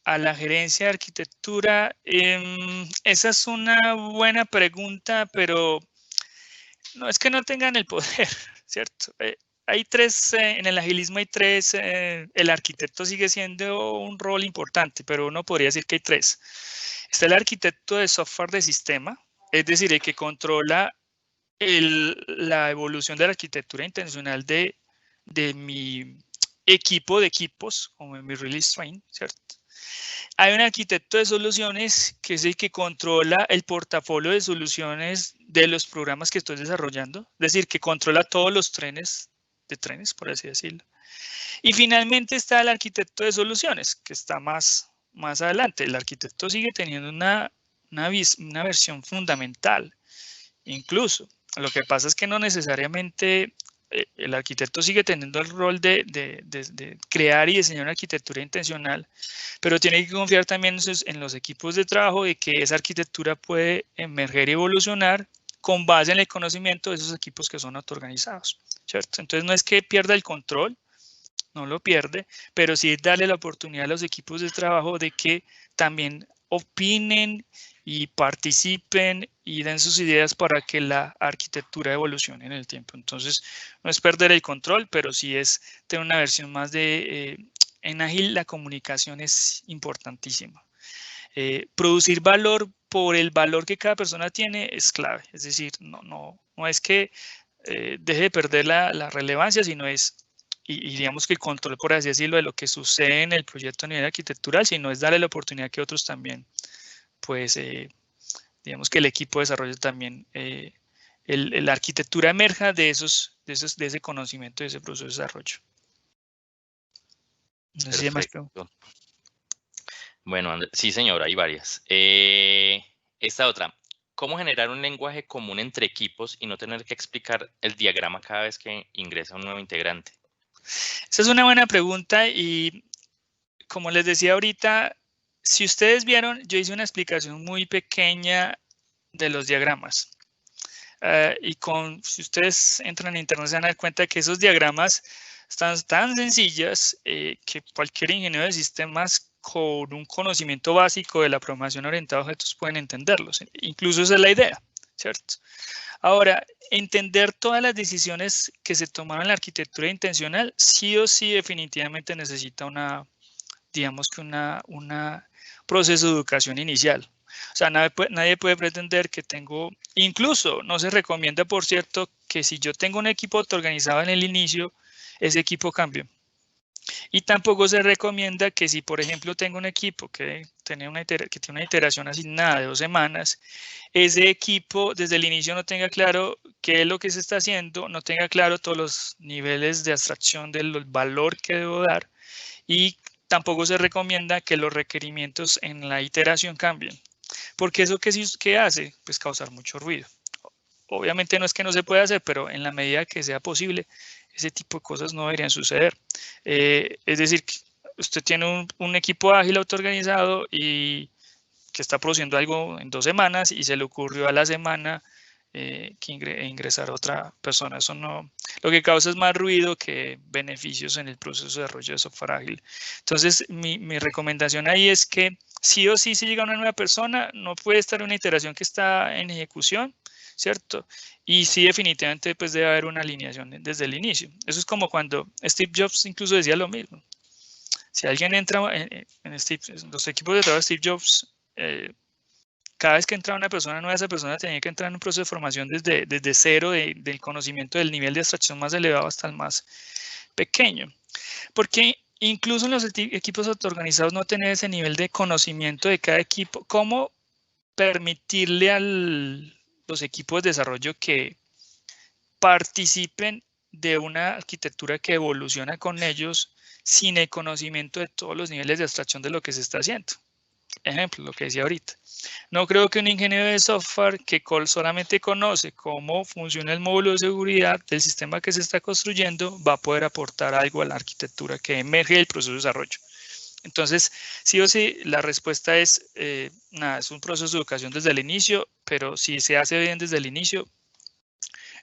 A la gerencia de arquitectura, esa es una buena pregunta, pero no es que no tengan el poder, ¿cierto? Hay tres, en el agilismo hay tres, el arquitecto sigue siendo un rol importante, pero uno podría decir que hay tres. Está el arquitecto de software de sistema, es decir, el que controla la evolución de la arquitectura intencional de mi equipo de equipos, como en mi release train, ¿cierto? Hay un arquitecto de soluciones que es el que controla el portafolio de soluciones de los programas que estoy desarrollando, es decir, que controla todos los trenes, por así decirlo. Y finalmente está el arquitecto de soluciones, que está más adelante. El arquitecto sigue teniendo una versión fundamental, incluso. Lo que pasa es que no necesariamente el arquitecto sigue teniendo el rol de crear y diseñar una arquitectura intencional, pero tiene que confiar también en los equipos de trabajo de que esa arquitectura puede emerger y evolucionar con base en el conocimiento de esos equipos que son autoorganizados, ¿cierto? Entonces no es que pierda el control, no lo pierde, pero sí darle la oportunidad a los equipos de trabajo de que también opinen y participen y den sus ideas para que la arquitectura evolucione en el tiempo. Entonces, no es perder el control, pero sí es tener una versión más de... en Ágil la comunicación es importantísima. Producir valor por el valor que cada persona tiene es clave. Es decir, no es que deje de perder la relevancia, sino es y digamos que el control, por así decirlo, de lo que sucede en el proyecto a nivel arquitectural, sino es darle la oportunidad que otros también, pues, digamos que el equipo de desarrollo también, la arquitectura emerja de ese conocimiento, de ese proceso de desarrollo. No sé si hay más preguntas. Perfecto. Bueno, sí, señora, hay varias. Esta otra, ¿cómo generar un lenguaje común entre equipos y no tener que explicar el diagrama cada vez que ingresa un nuevo integrante? Esa es una buena pregunta y como les decía ahorita, si ustedes vieron, yo hice una explicación muy pequeña de los diagramas. Si ustedes entran en internet se van a dar cuenta que esos diagramas están tan sencillas que cualquier ingeniero de sistemas con un conocimiento básico de la programación orientada a objetos pueden entenderlos. Incluso esa es la idea, ¿cierto? Ahora, entender todas las decisiones que se tomaron en la arquitectura intencional, sí o sí definitivamente necesita digamos que una proceso de educación inicial. O sea, nadie puede pretender que incluso no se recomienda, por cierto, que si yo tengo un equipo autoorganizado en el inicio, ese equipo cambie. Y tampoco se recomienda que si, por ejemplo, tengo un equipo que tiene una iteración asignada de 2 semanas, ese equipo desde el inicio no tenga claro qué es lo que se está haciendo, no tenga claro todos los niveles de abstracción del valor que debo dar y tampoco se recomienda que los requerimientos en la iteración cambien. Porque eso ¿qué hace? Pues causar mucho ruido. Obviamente no es que no se pueda hacer, pero en la medida que sea posible, ese tipo de cosas no deberían suceder. Es decir, usted tiene un equipo ágil autoorganizado y que está produciendo algo en 2 semanas y se le ocurrió a la semana que ingresar a otra persona. Eso no, lo que causa es más ruido que beneficios en el proceso de desarrollo de software ágil. Entonces, mi recomendación ahí es que sí o sí, si llega una nueva persona, no puede estar una iteración que está en ejecución, ¿cierto? Y sí, definitivamente, pues debe haber una alineación desde el inicio. Eso es como cuando Steve Jobs incluso decía lo mismo. Si alguien entra en los equipos de trabajo de Steve Jobs, cada vez que entraba una persona nueva, esa persona tenía que entrar en un proceso de formación desde cero, del conocimiento del nivel de abstracción más elevado hasta el más pequeño. Porque incluso en los equipos autoorganizados no tener ese nivel de conocimiento de cada equipo, ¿cómo permitirle a los equipos de desarrollo que participen de una arquitectura que evoluciona con ellos sin el conocimiento de todos los niveles de abstracción de lo que se está haciendo? Ejemplo, lo que decía ahorita. No creo que un ingeniero de software que solamente conoce cómo funciona el módulo de seguridad del sistema que se está construyendo va a poder aportar algo a la arquitectura que emerge del proceso de desarrollo. Entonces, sí o sí, la respuesta es, es un proceso de educación desde el inicio, pero si se hace bien desde el inicio,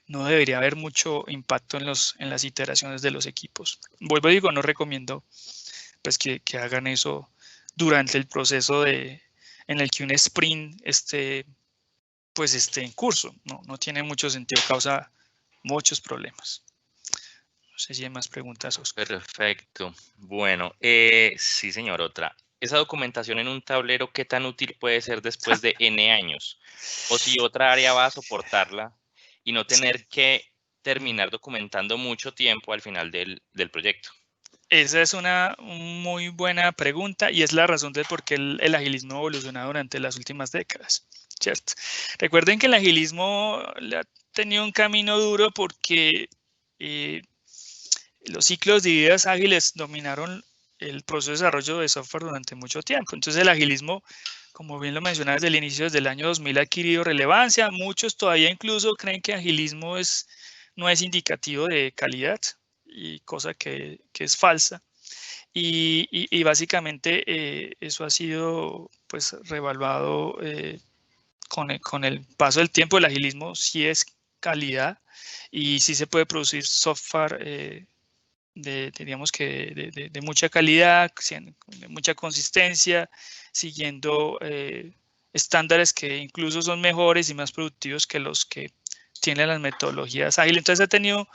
no debería haber mucho impacto en las iteraciones de los equipos. Vuelvo y digo, no recomiendo pues, que hagan eso durante el proceso en el que un sprint esté en curso. No tiene mucho sentido, causa muchos problemas. No sé si hay más preguntas, Oscar. Perfecto. Bueno, sí, señor, otra. ¿Esa documentación en un tablero qué tan útil puede ser después de N años? O si otra área va a soportarla y no tener que terminar documentando mucho tiempo al final del proyecto. Esa es una muy buena pregunta y es la razón de por qué el agilismo evolucionó durante las últimas décadas, ¿cierto? Recuerden que el agilismo ha tenido un camino duro porque los ciclos de vidas ágiles dominaron el proceso de desarrollo de software durante mucho tiempo. Entonces el agilismo, como bien lo mencionaba desde el inicio, desde el año 2000 ha adquirido relevancia. Muchos todavía incluso creen que agilismo no es indicativo de calidad, y cosa que es falsa. Y básicamente eso ha sido pues revaluado con el paso del tiempo. El agilismo sí es calidad y sí se puede producir software digamos que de mucha calidad, de mucha consistencia, siguiendo estándares que incluso son mejores y más productivos que los que tienen las metodologías ágiles. Entonces ha tenido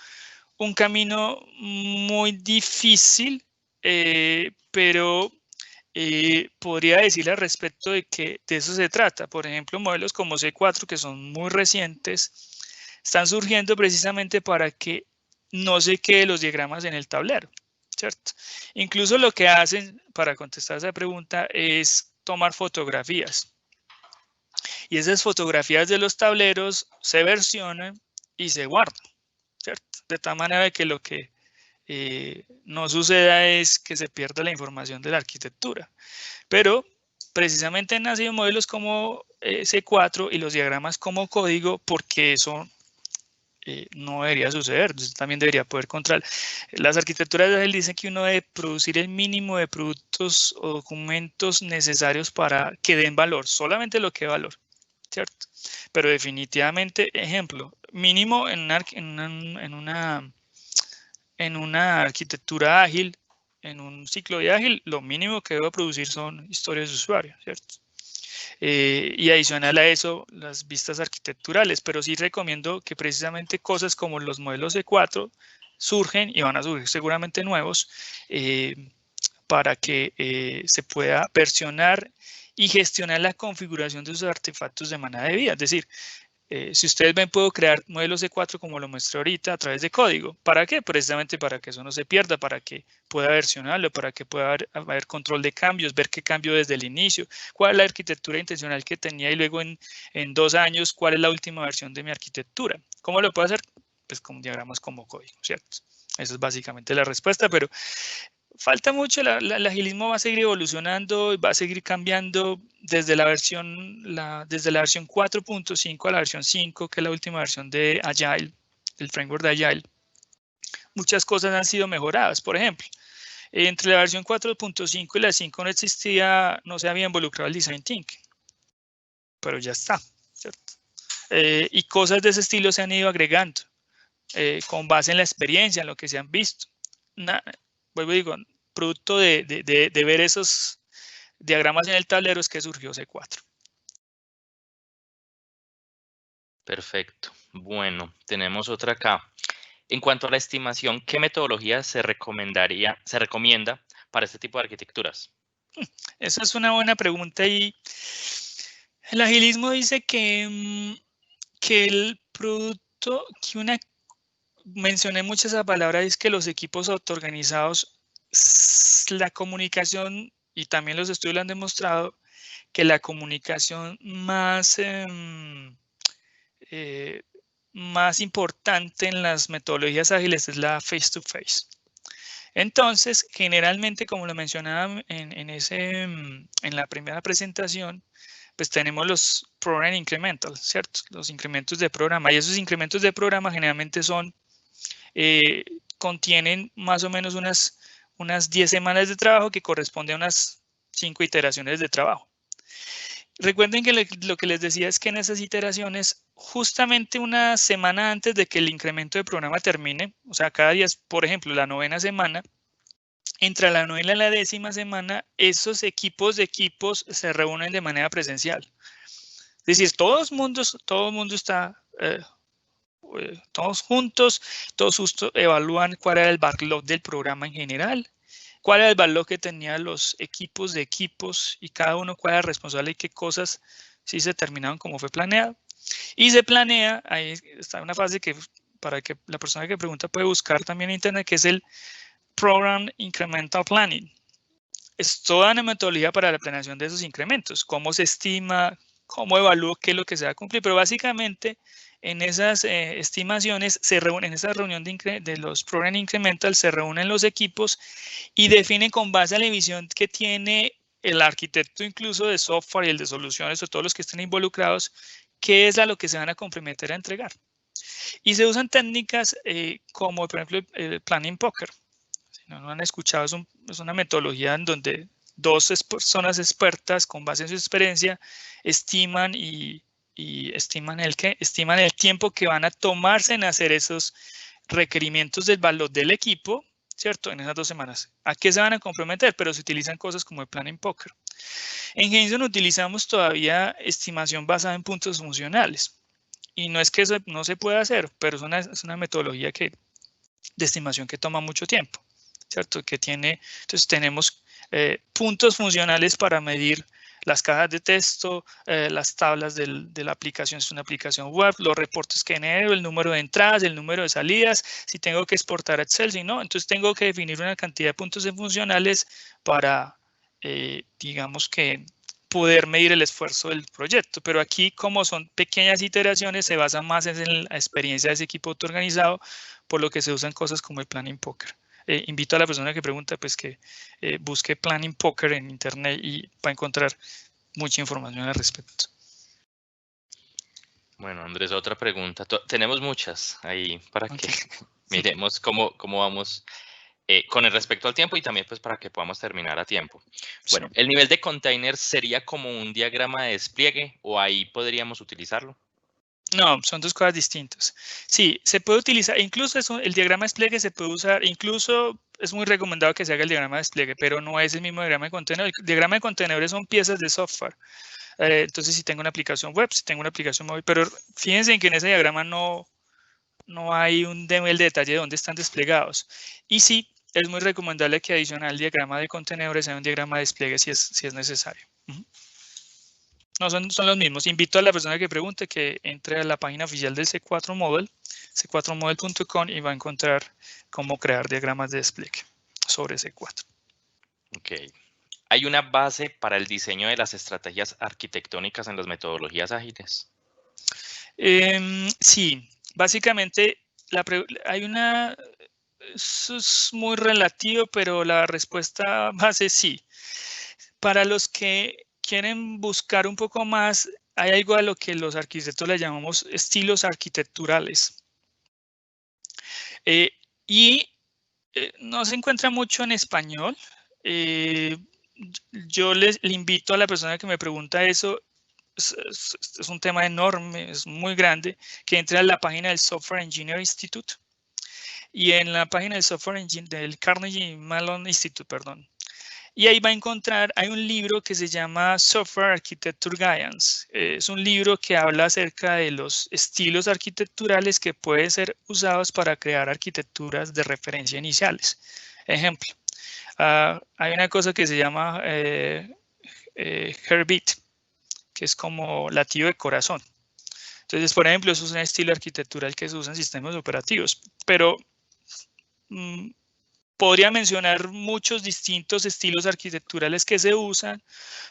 un camino muy difícil, pero podría decirle al respecto de que de eso se trata. Por ejemplo, modelos como C4, que son muy recientes, están surgiendo precisamente para que no se queden los diagramas en el tablero, ¿cierto? Incluso lo que hacen, para contestar esa pregunta, es tomar fotografías. Y esas fotografías de los tableros se versionan y se guardan, ¿cierto? De tal manera que lo que no suceda es que se pierda la información de la arquitectura. Pero precisamente han nacido modelos como C4 y los diagramas como código porque eso no debería suceder. Entonces, también debería poder controlar. Las arquitecturas de Agile dicen que uno debe producir el mínimo de productos o documentos necesarios para que den valor, solamente lo que dé valor, ¿cierto? Pero definitivamente, ejemplo, mínimo en una arquitectura ágil, en un ciclo de ágil, lo mínimo que debo producir son historias de usuario, ¿cierto? Y adicional a eso, las vistas arquitecturales, pero sí recomiendo que precisamente cosas como los modelos C4 surgen y van a surgir seguramente nuevos para que se pueda versionar y gestionar la configuración de sus artefactos de manera debida. Es decir, si ustedes ven, puedo crear modelos C4 como lo muestro ahorita a través de código. ¿Para qué? Precisamente para que eso no se pierda, para que pueda versionarlo, para que pueda haber control de cambios, ver qué cambio desde el inicio, cuál es la arquitectura intencional que tenía y luego en 2 años, cuál es la última versión de mi arquitectura. ¿Cómo lo puedo hacer? Pues con diagramas como código, ¿cierto? Esa es básicamente la respuesta, pero falta mucho. El agilismo va a seguir evolucionando, va a seguir cambiando desde la versión 4.5 a la versión 5, que es la última versión de Agile, del framework de Agile. Muchas cosas han sido mejoradas. Por ejemplo, entre la versión 4.5 y la 5 no se había involucrado el design thinking, pero ya está, ¿cierto? Y cosas de ese estilo se han ido agregando con base en la experiencia, en lo que se han visto. Vuelvo y digo, producto de ver esos diagramas en el tablero es que surgió C4. Perfecto. Bueno, tenemos otra acá. En cuanto a la estimación, ¿qué metodología se recomienda para este tipo de arquitecturas? Esa es una buena pregunta y el agilismo dice que el producto, mencioné mucho esa palabra, es que los equipos autoorganizados, la comunicación, y también los estudios lo han demostrado, que la comunicación más importante en las metodologías ágiles es la face-to-face. Entonces, generalmente, como lo mencionaba en la primera presentación, pues tenemos los program incrementals, ¿cierto? Los incrementos de programa. Y esos incrementos de programa generalmente contienen más o menos unas 10 semanas de trabajo que corresponde a unas 5 iteraciones de trabajo. Recuerden que lo que les decía es que en esas iteraciones, justamente una semana antes de que el incremento de programa termine, o sea, cada día, por ejemplo, la 9ª semana, entre la 9ª y la 10ª semana, esos equipos de equipos se reúnen de manera presencial. Es decir, todo el mundo está, todos juntos, todos justo evalúan cuál era el backlog del programa en general, cuál era el valor que tenían los equipos de equipos y cada uno cuál era responsable y qué cosas sí se terminaron como fue planeado. Y se planea, ahí está una fase que para que la persona que pregunta puede buscar también en internet, que es el Program Incremental Planning. Es toda una metodología para la planeación de esos incrementos, cómo se estima, cómo evalúo qué es lo que se va a cumplir, pero básicamente en esas estimaciones se reúnen, en esa reunión de los Program Incremental se reúnen los equipos y definen con base a la visión que tiene el arquitecto incluso de software y el de soluciones o todos los que estén involucrados, qué es a lo que se van a comprometer a entregar. Y se usan técnicas como por ejemplo el Planning Poker. Si no lo han escuchado, es una metodología en donde dos personas expertas con base en su experiencia estiman estiman el tiempo que van a tomarse en hacer esos requerimientos del valor del equipo, ¿cierto? En esas 2 semanas. ¿A qué se van a comprometer? Pero se utilizan cosas como el Planning Poker. En Henson utilizamos todavía estimación basada en puntos funcionales. Y no es que eso no se pueda hacer, pero es una metodología de estimación que toma mucho tiempo, ¿cierto? Entonces tenemos puntos funcionales para medir las cajas de texto, las tablas de la aplicación, es una aplicación web, los reportes que genero, el número de entradas, el número de salidas, si tengo que exportar a Excel, si no, entonces tengo que definir una cantidad de puntos funcionales para, digamos que, poder medir el esfuerzo del proyecto. Pero aquí, como son pequeñas iteraciones, se basa más en la experiencia de ese equipo autoorganizado, por lo que se usan cosas como el Planning Poker. Invito a la persona que pregunta pues que busque Planning Poker en internet y va a encontrar mucha información al respecto. Bueno, Andrés, otra pregunta. Tenemos muchas ahí para que miremos cómo vamos con el respecto al tiempo y también pues para que podamos terminar a tiempo. Bueno, ¿el nivel de container sería como un diagrama de despliegue o ahí podríamos utilizarlo? No, son 2 cosas distintas. Sí, se puede utilizar, incluso el diagrama de despliegue se puede usar, incluso es muy recomendado que se haga el diagrama de despliegue, pero no es el mismo diagrama de contenedor. El diagrama de contenedores son piezas de software. Entonces, si tengo una aplicación web, si tengo una aplicación móvil, pero fíjense en que en ese diagrama no hay un nivel de detalle de dónde están desplegados. Y sí, es muy recomendable que adicional al diagrama de contenedores haya un diagrama de despliegue si es necesario. No, son los mismos. Invito a la persona que pregunte que entre a la página oficial del C4 Model, c4model.com, y va a encontrar cómo crear diagramas de despliegue sobre C4. Ok. ¿Hay una base para el diseño de las estrategias arquitectónicas en las metodologías ágiles? Sí, básicamente hay una... Eso es muy relativo, pero la respuesta base es sí. Para los que quieren buscar un poco más, hay algo a lo que los arquitectos le llamamos estilos arquitecturales. No se encuentra mucho en español. Yo le invito a la persona que me pregunta eso, es un tema enorme, es muy grande, que entre a la página del Software Engineer Institute y en la página del Carnegie Mellon Institute, perdón. Y ahí va a encontrar, hay un libro que se llama Software Architecture Guidance. Es un libro que habla acerca de los estilos arquitecturales que pueden ser usados para crear arquitecturas de referencia iniciales. Ejemplo, hay una cosa que se llama Heartbeat, que es como latido de corazón. Entonces, por ejemplo, eso es un estilo arquitectural que se usa en sistemas operativos, pero podría mencionar muchos distintos estilos arquitecturales que se usan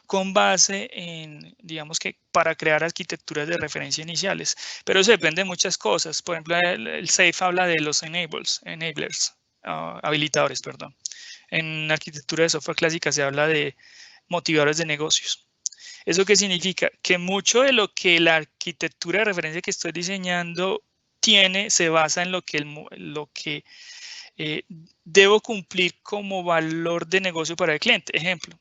con base en, digamos que para crear arquitecturas de referencia iniciales, pero eso depende de muchas cosas. Por ejemplo, el SAFe habla de los enablers, habilitadores, perdón. En arquitectura de software clásica se habla de motivadores de negocios. ¿Eso qué significa? Que mucho de lo que la arquitectura de referencia que estoy diseñando se basa en lo que debo cumplir como valor de negocio para el cliente. Ejemplo,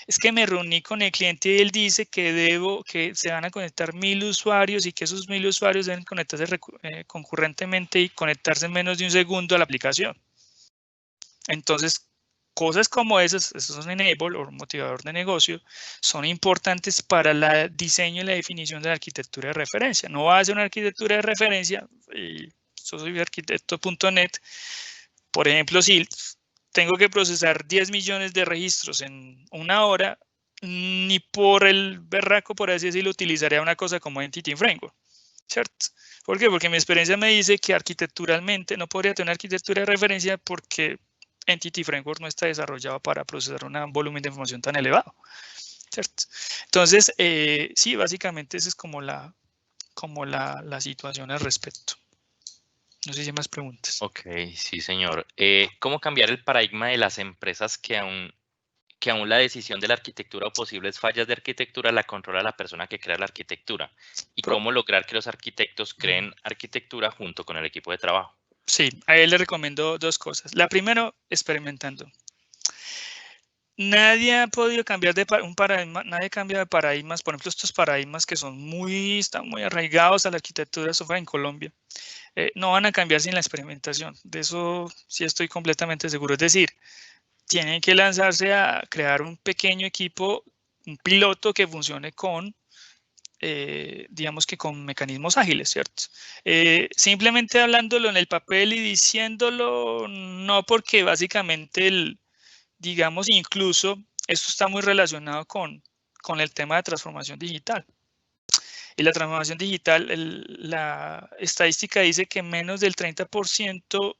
Es que me reuní con el cliente y él dice que se van a conectar 1000 usuarios y que esos 1000 usuarios deben conectarse concurrentemente y conectarse en menos de un segundo a la aplicación. Entonces, cosas como esas, esos son enable o motivador de negocio, son importantes para el diseño y la definición de la arquitectura de referencia. No va a ser una arquitectura de referencia, y yo soy arquitecto.net, por ejemplo, si tengo que procesar 10 millones de registros en una hora, ni por el berraco, por así decirlo, utilizaría una cosa como Entity Framework, ¿cierto? ¿Por qué? Porque mi experiencia me dice que arquitecturalmente no podría tener arquitectura de referencia porque Entity Framework no está desarrollado para procesar un volumen de información tan elevado, ¿cierto? Entonces, sí, básicamente esa es como la situación al respecto. No sé si hay más preguntas. Ok, sí, señor. ¿Cómo cambiar el paradigma de las empresas que aún la decisión de la arquitectura o posibles fallas de arquitectura la controla la persona que crea la arquitectura? ¿Y cómo lograr que los arquitectos creen arquitectura junto con el equipo de trabajo? Sí, a él le recomiendo 2 cosas. La primera, experimentando. Nadie ha podido cambiar de un paradigma, nadie cambia de paradigmas, por ejemplo, estos paradigmas que están muy arraigados a la arquitectura de software en Colombia, no van a cambiar sin la experimentación. De eso sí estoy completamente seguro. Es decir, tienen que lanzarse a crear un pequeño equipo, un piloto que funcione con, digamos que con mecanismos ágiles, ¿cierto? Simplemente hablándolo en el papel y diciéndolo, no, porque básicamente digamos, incluso esto está muy relacionado con el tema de transformación digital. Y la transformación digital, la estadística dice que menos del 30%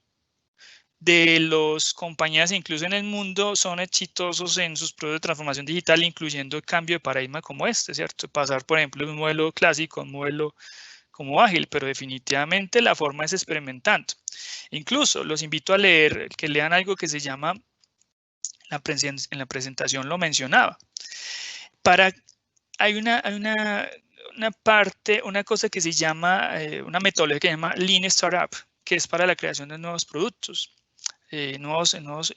de las compañías, incluso en el mundo, son exitosos en sus procesos de transformación digital, incluyendo el cambio de paradigma como este, ¿cierto? Pasar, por ejemplo, de un modelo clásico a un modelo como ágil, pero definitivamente la forma es experimentando. Incluso los invito a leer, que lean algo que se llama, en la presentación lo mencionaba. Hay una cosa que se llama, una metodología que se llama Lean Startup, que es para la creación de nuevos productos, y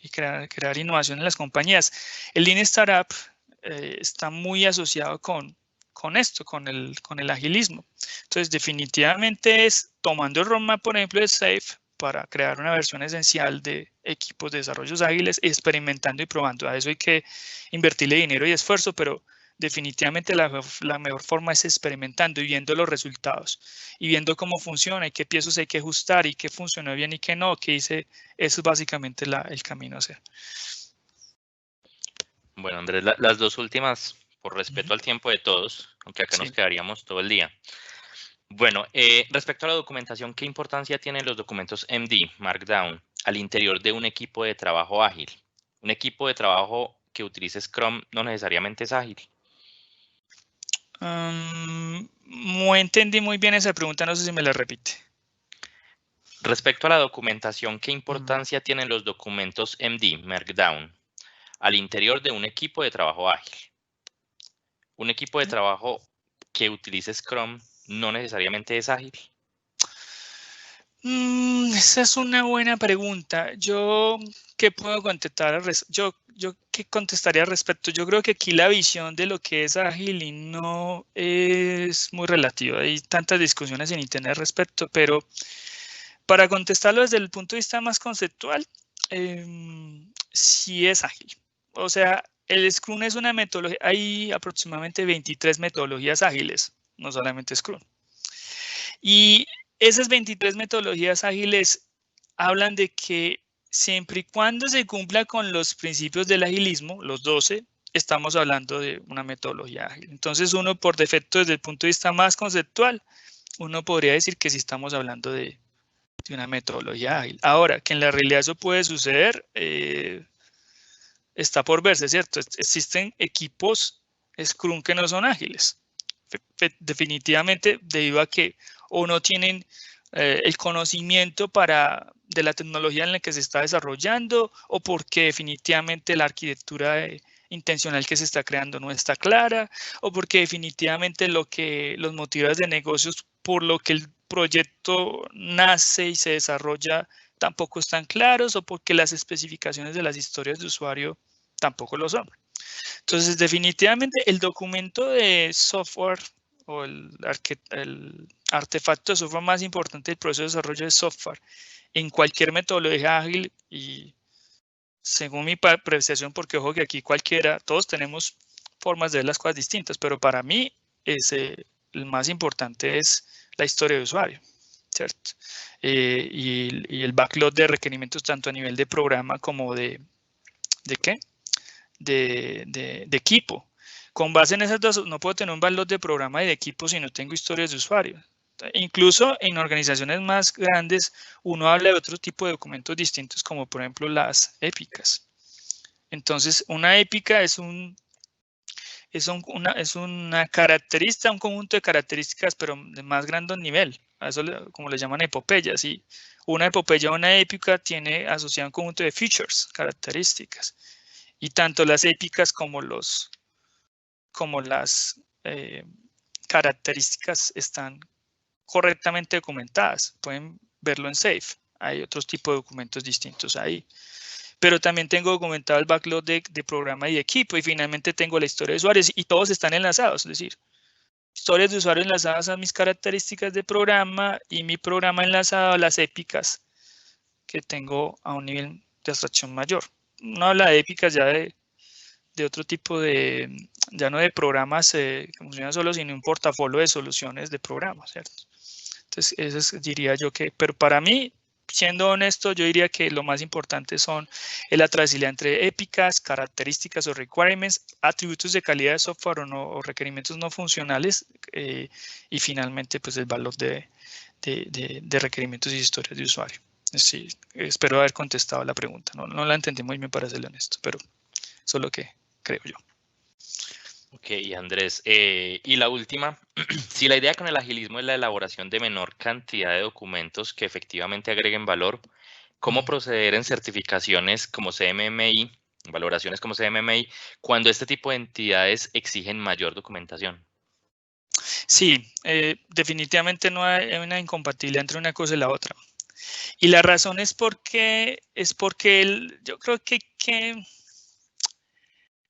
crear innovación en las compañías. El Lean Startup está muy asociado con esto, con el agilismo. Entonces, definitivamente es tomando el roadmap, por ejemplo, de SAFe, para crear una versión esencial de equipos de desarrollos ágiles, experimentando y probando. A eso hay que invertirle dinero y esfuerzo, pero definitivamente la mejor forma es experimentando y viendo los resultados y viendo cómo funciona y qué piezas hay que ajustar y qué funcionó bien y qué no, qué hice. Eso es básicamente el camino a hacer. Bueno, Andrés, las 2 últimas, por respeto al tiempo de todos, aunque acá nos quedaríamos todo el día. Bueno, respecto a la documentación, ¿qué importancia tienen los documentos MD, Markdown, al interior de un equipo de trabajo ágil? ¿Un equipo de trabajo que utilice Scrum no necesariamente es ágil? No entendí muy bien esa pregunta, no sé si me la repite. Respecto a la documentación, ¿qué importancia tienen los documentos MD, Markdown, al interior de un equipo de trabajo ágil? ¿Un equipo de trabajo que utilice Scrum no necesariamente es ágil? Esa es una buena pregunta. Yo, ¿qué puedo contestar? Yo ¿qué contestaría al respecto? Yo creo que aquí la visión de lo que es ágil y no es muy relativa. Hay tantas discusiones en internet al respecto, pero para contestarlo desde el punto de vista más conceptual, sí es ágil. O sea, el Scrum es una metodología, hay aproximadamente 23 metodologías ágiles, no solamente Scrum. Y esas 23 metodologías ágiles hablan de que siempre y cuando se cumpla con los principios del agilismo, los 12, estamos hablando de una metodología ágil. Entonces, uno por defecto, desde el punto de vista más conceptual, uno podría decir que sí estamos hablando de una metodología ágil. Ahora, que en la realidad eso puede suceder, está por verse, ¿cierto? Existen equipos Scrum que no son ágiles. Definitivamente, debido a que o no tienen el conocimiento de la tecnología en la que se está desarrollando, o porque definitivamente la arquitectura intencional que se está creando no está clara, o porque definitivamente los motivos de negocios por lo que el proyecto nace y se desarrolla tampoco están claros, o porque las especificaciones de las historias de usuario tampoco lo son. Entonces, definitivamente el documento de software o el artefacto de software más importante del proceso de desarrollo de software en cualquier metodología ágil, y según mi apreciación, porque ojo que aquí todos tenemos formas de ver las cosas distintas, pero para mí el más importante es la historia de usuario, ¿cierto? Y el backlog de requerimientos tanto a nivel de programa como de equipo. Con base en esas dos, no puedo tener un backlog de programa y de equipo si no tengo historias de usuario. Incluso en organizaciones más grandes, uno habla de otro tipo de documentos distintos, como por ejemplo las épicas. Entonces, una épica es una característica, un conjunto de características, pero de más grande nivel. A eso, como le llaman, epopeyas. Y una epopeya o una épica tiene asociado un conjunto de features, características. Y tanto las épicas como las características están correctamente documentadas. Pueden verlo en SAFe. Hay otros tipos de documentos distintos ahí. Pero también tengo documentado el backlog de programa y de equipo. Y finalmente tengo la historia de usuarios. Y todos están enlazados. Es decir, historias de usuarios enlazadas a mis características de programa y mi programa enlazado a las épicas que tengo a un nivel de abstracción mayor. No habla de épicas ya de otro tipo ya no de programas que funcionan solo, sino un portafolio de soluciones de programas, ¿cierto? Entonces, eso diría yo pero para mí, siendo honesto, yo diría que lo más importante es la trazabilidad entre épicas, características o requirements, atributos de calidad de software o requerimientos no funcionales, y finalmente, pues el valor de requerimientos y historias de usuario. Sí, espero haber contestado la pregunta. No la entendí muy bien, para serle honesto, pero eso es lo que creo yo. Ok, Andrés. Y la última, si la idea con el agilismo es la elaboración de menor cantidad de documentos que efectivamente agreguen valor, ¿cómo proceder en certificaciones como CMMI, valoraciones como CMMI, cuando este tipo de entidades exigen mayor documentación? Sí, definitivamente no hay una incompatibilidad entre una cosa y la otra. Y la razón es porque yo creo que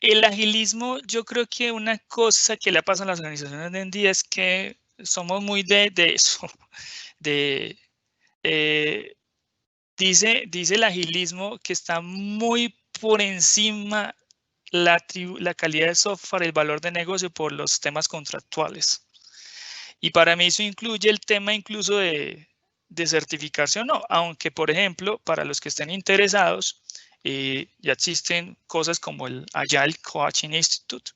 el agilismo, yo creo que una cosa que le pasa a las organizaciones de hoy en día es que somos muy de eso, dice el agilismo que está muy por encima la calidad de software, el valor de negocio por los temas contractuales. Y para mí eso incluye el tema incluso de certificación, no, aunque por ejemplo, para los que estén interesados, ya existen cosas como el Agile Coaching Institute,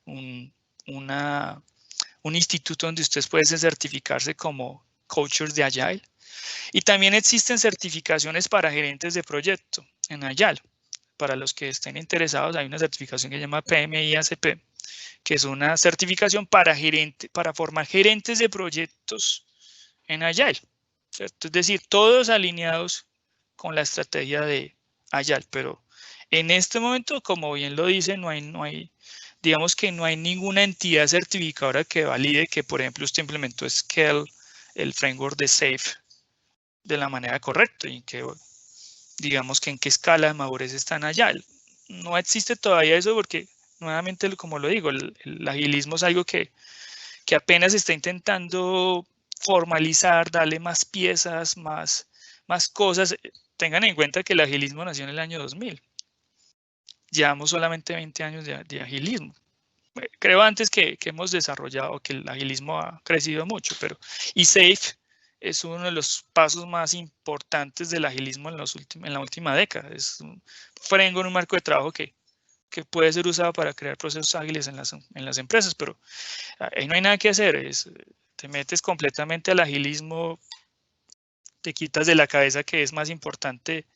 un instituto donde ustedes pueden certificarse como coaches de Agile. Y también existen certificaciones para gerentes de proyecto en Agile. Para los que estén interesados, hay una certificación que se llama PMI-ACP, que es una certificación para formar gerentes de proyectos en Agile, ¿cierto? Es decir, todos alineados con la estrategia de Agile, pero en este momento, como bien lo dice, digamos que no hay ninguna entidad certificadora que valide que, por ejemplo, usted implementó Scale, el framework de SAFe, de la manera correcta y que, digamos, que en qué escala de madurez están Agile. No existe todavía eso porque, nuevamente, como lo digo, el agilismo es algo que apenas está intentando formalizar, darle más piezas, más cosas. Tengan en cuenta que el agilismo nació en el año 2000. Llevamos solamente 20 años de agilismo. Creo antes que hemos desarrollado, que el agilismo ha crecido mucho, y SAFe es uno de los pasos más importantes del agilismo en la última década. Es un framework, un marco de trabajo que puede ser usado para crear procesos ágiles en las empresas, pero ahí no hay nada que hacer. Te metes completamente al agilismo, te quitas de la cabeza que es más importante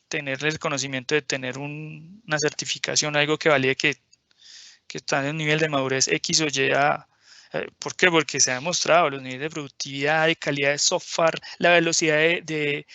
tener el conocimiento de tener una certificación, algo que valide que está en un nivel de madurez X o Y. ¿Por qué? Porque se ha demostrado los niveles de productividad, de calidad de software, la velocidad de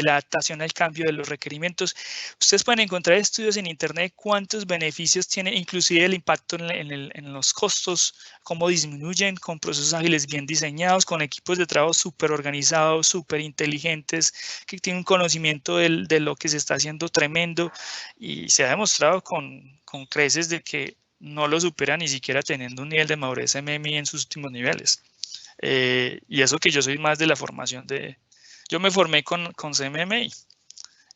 la adaptación al cambio de los requerimientos. Ustedes pueden encontrar estudios en internet cuántos beneficios tiene, inclusive el impacto en los costos, cómo disminuyen con procesos ágiles bien diseñados, con equipos de trabajo súper organizados, súper inteligentes, que tienen un conocimiento de lo que se está haciendo tremendo, y se ha demostrado con con creces de que no lo supera ni siquiera teniendo un nivel de madurez CMMI en sus últimos niveles. Y eso que yo soy más de la formación yo me formé con CMMI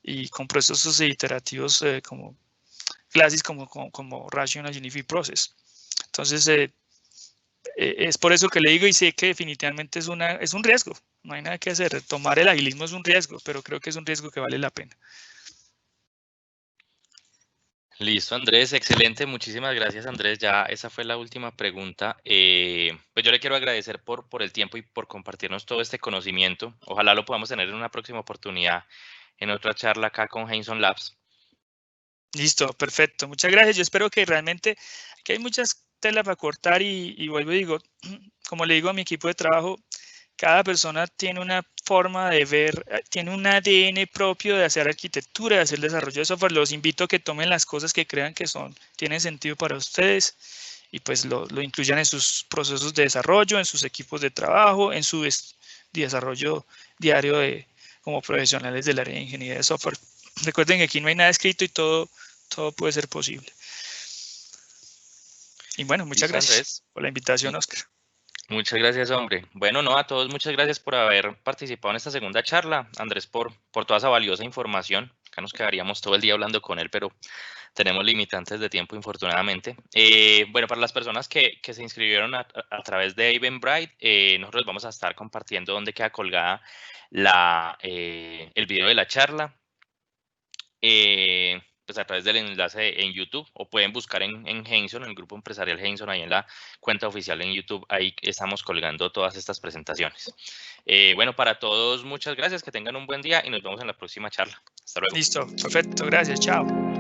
y con procesos iterativos como clásicos como Rational Unified Process. Entonces, es por eso que le digo y sé que definitivamente es un riesgo. No hay nada que hacer. Tomar el agilismo es un riesgo, pero creo que es un riesgo que vale la pena. Listo, Andrés, excelente. Muchísimas gracias, Andrés. Ya esa fue la última pregunta. Pues yo le quiero agradecer por el tiempo y por compartirnos todo este conocimiento. Ojalá lo podamos tener en una próxima oportunidad, en otra charla acá con Heinsohn Labs. Listo, perfecto. Muchas gracias. Yo espero que realmente aquí hay muchas telas para cortar y vuelvo y digo, como le digo a mi equipo de trabajo, cada persona tiene una forma de ver, tiene un ADN propio de hacer arquitectura, de hacer desarrollo de software. Los invito a que tomen las cosas que crean que tienen sentido para ustedes y pues lo incluyan en sus procesos de desarrollo, en sus equipos de trabajo, en su desarrollo diario como profesionales del área de ingeniería de software. Recuerden que aquí no hay nada escrito y todo puede ser posible. Y bueno, muchas gracias, Andrés, por la invitación, Oscar. Muchas gracias, hombre. Bueno, no, a todos muchas gracias por haber participado en esta segunda charla. Andrés, por toda esa valiosa información. Acá nos quedaríamos todo el día hablando con él, pero tenemos limitantes de tiempo, infortunadamente. Bueno, para las personas que se inscribieron a través de Eventbrite, nosotros vamos a estar compartiendo dónde queda colgada el video de la charla. Pues a través del enlace en YouTube, o pueden buscar en Heinsohn, en el grupo empresarial Heinsohn, ahí en la cuenta oficial en YouTube, ahí estamos colgando todas estas presentaciones. Bueno, para todos, muchas gracias, que tengan un buen día y nos vemos en la próxima charla. Hasta luego. Listo, perfecto, gracias, chao.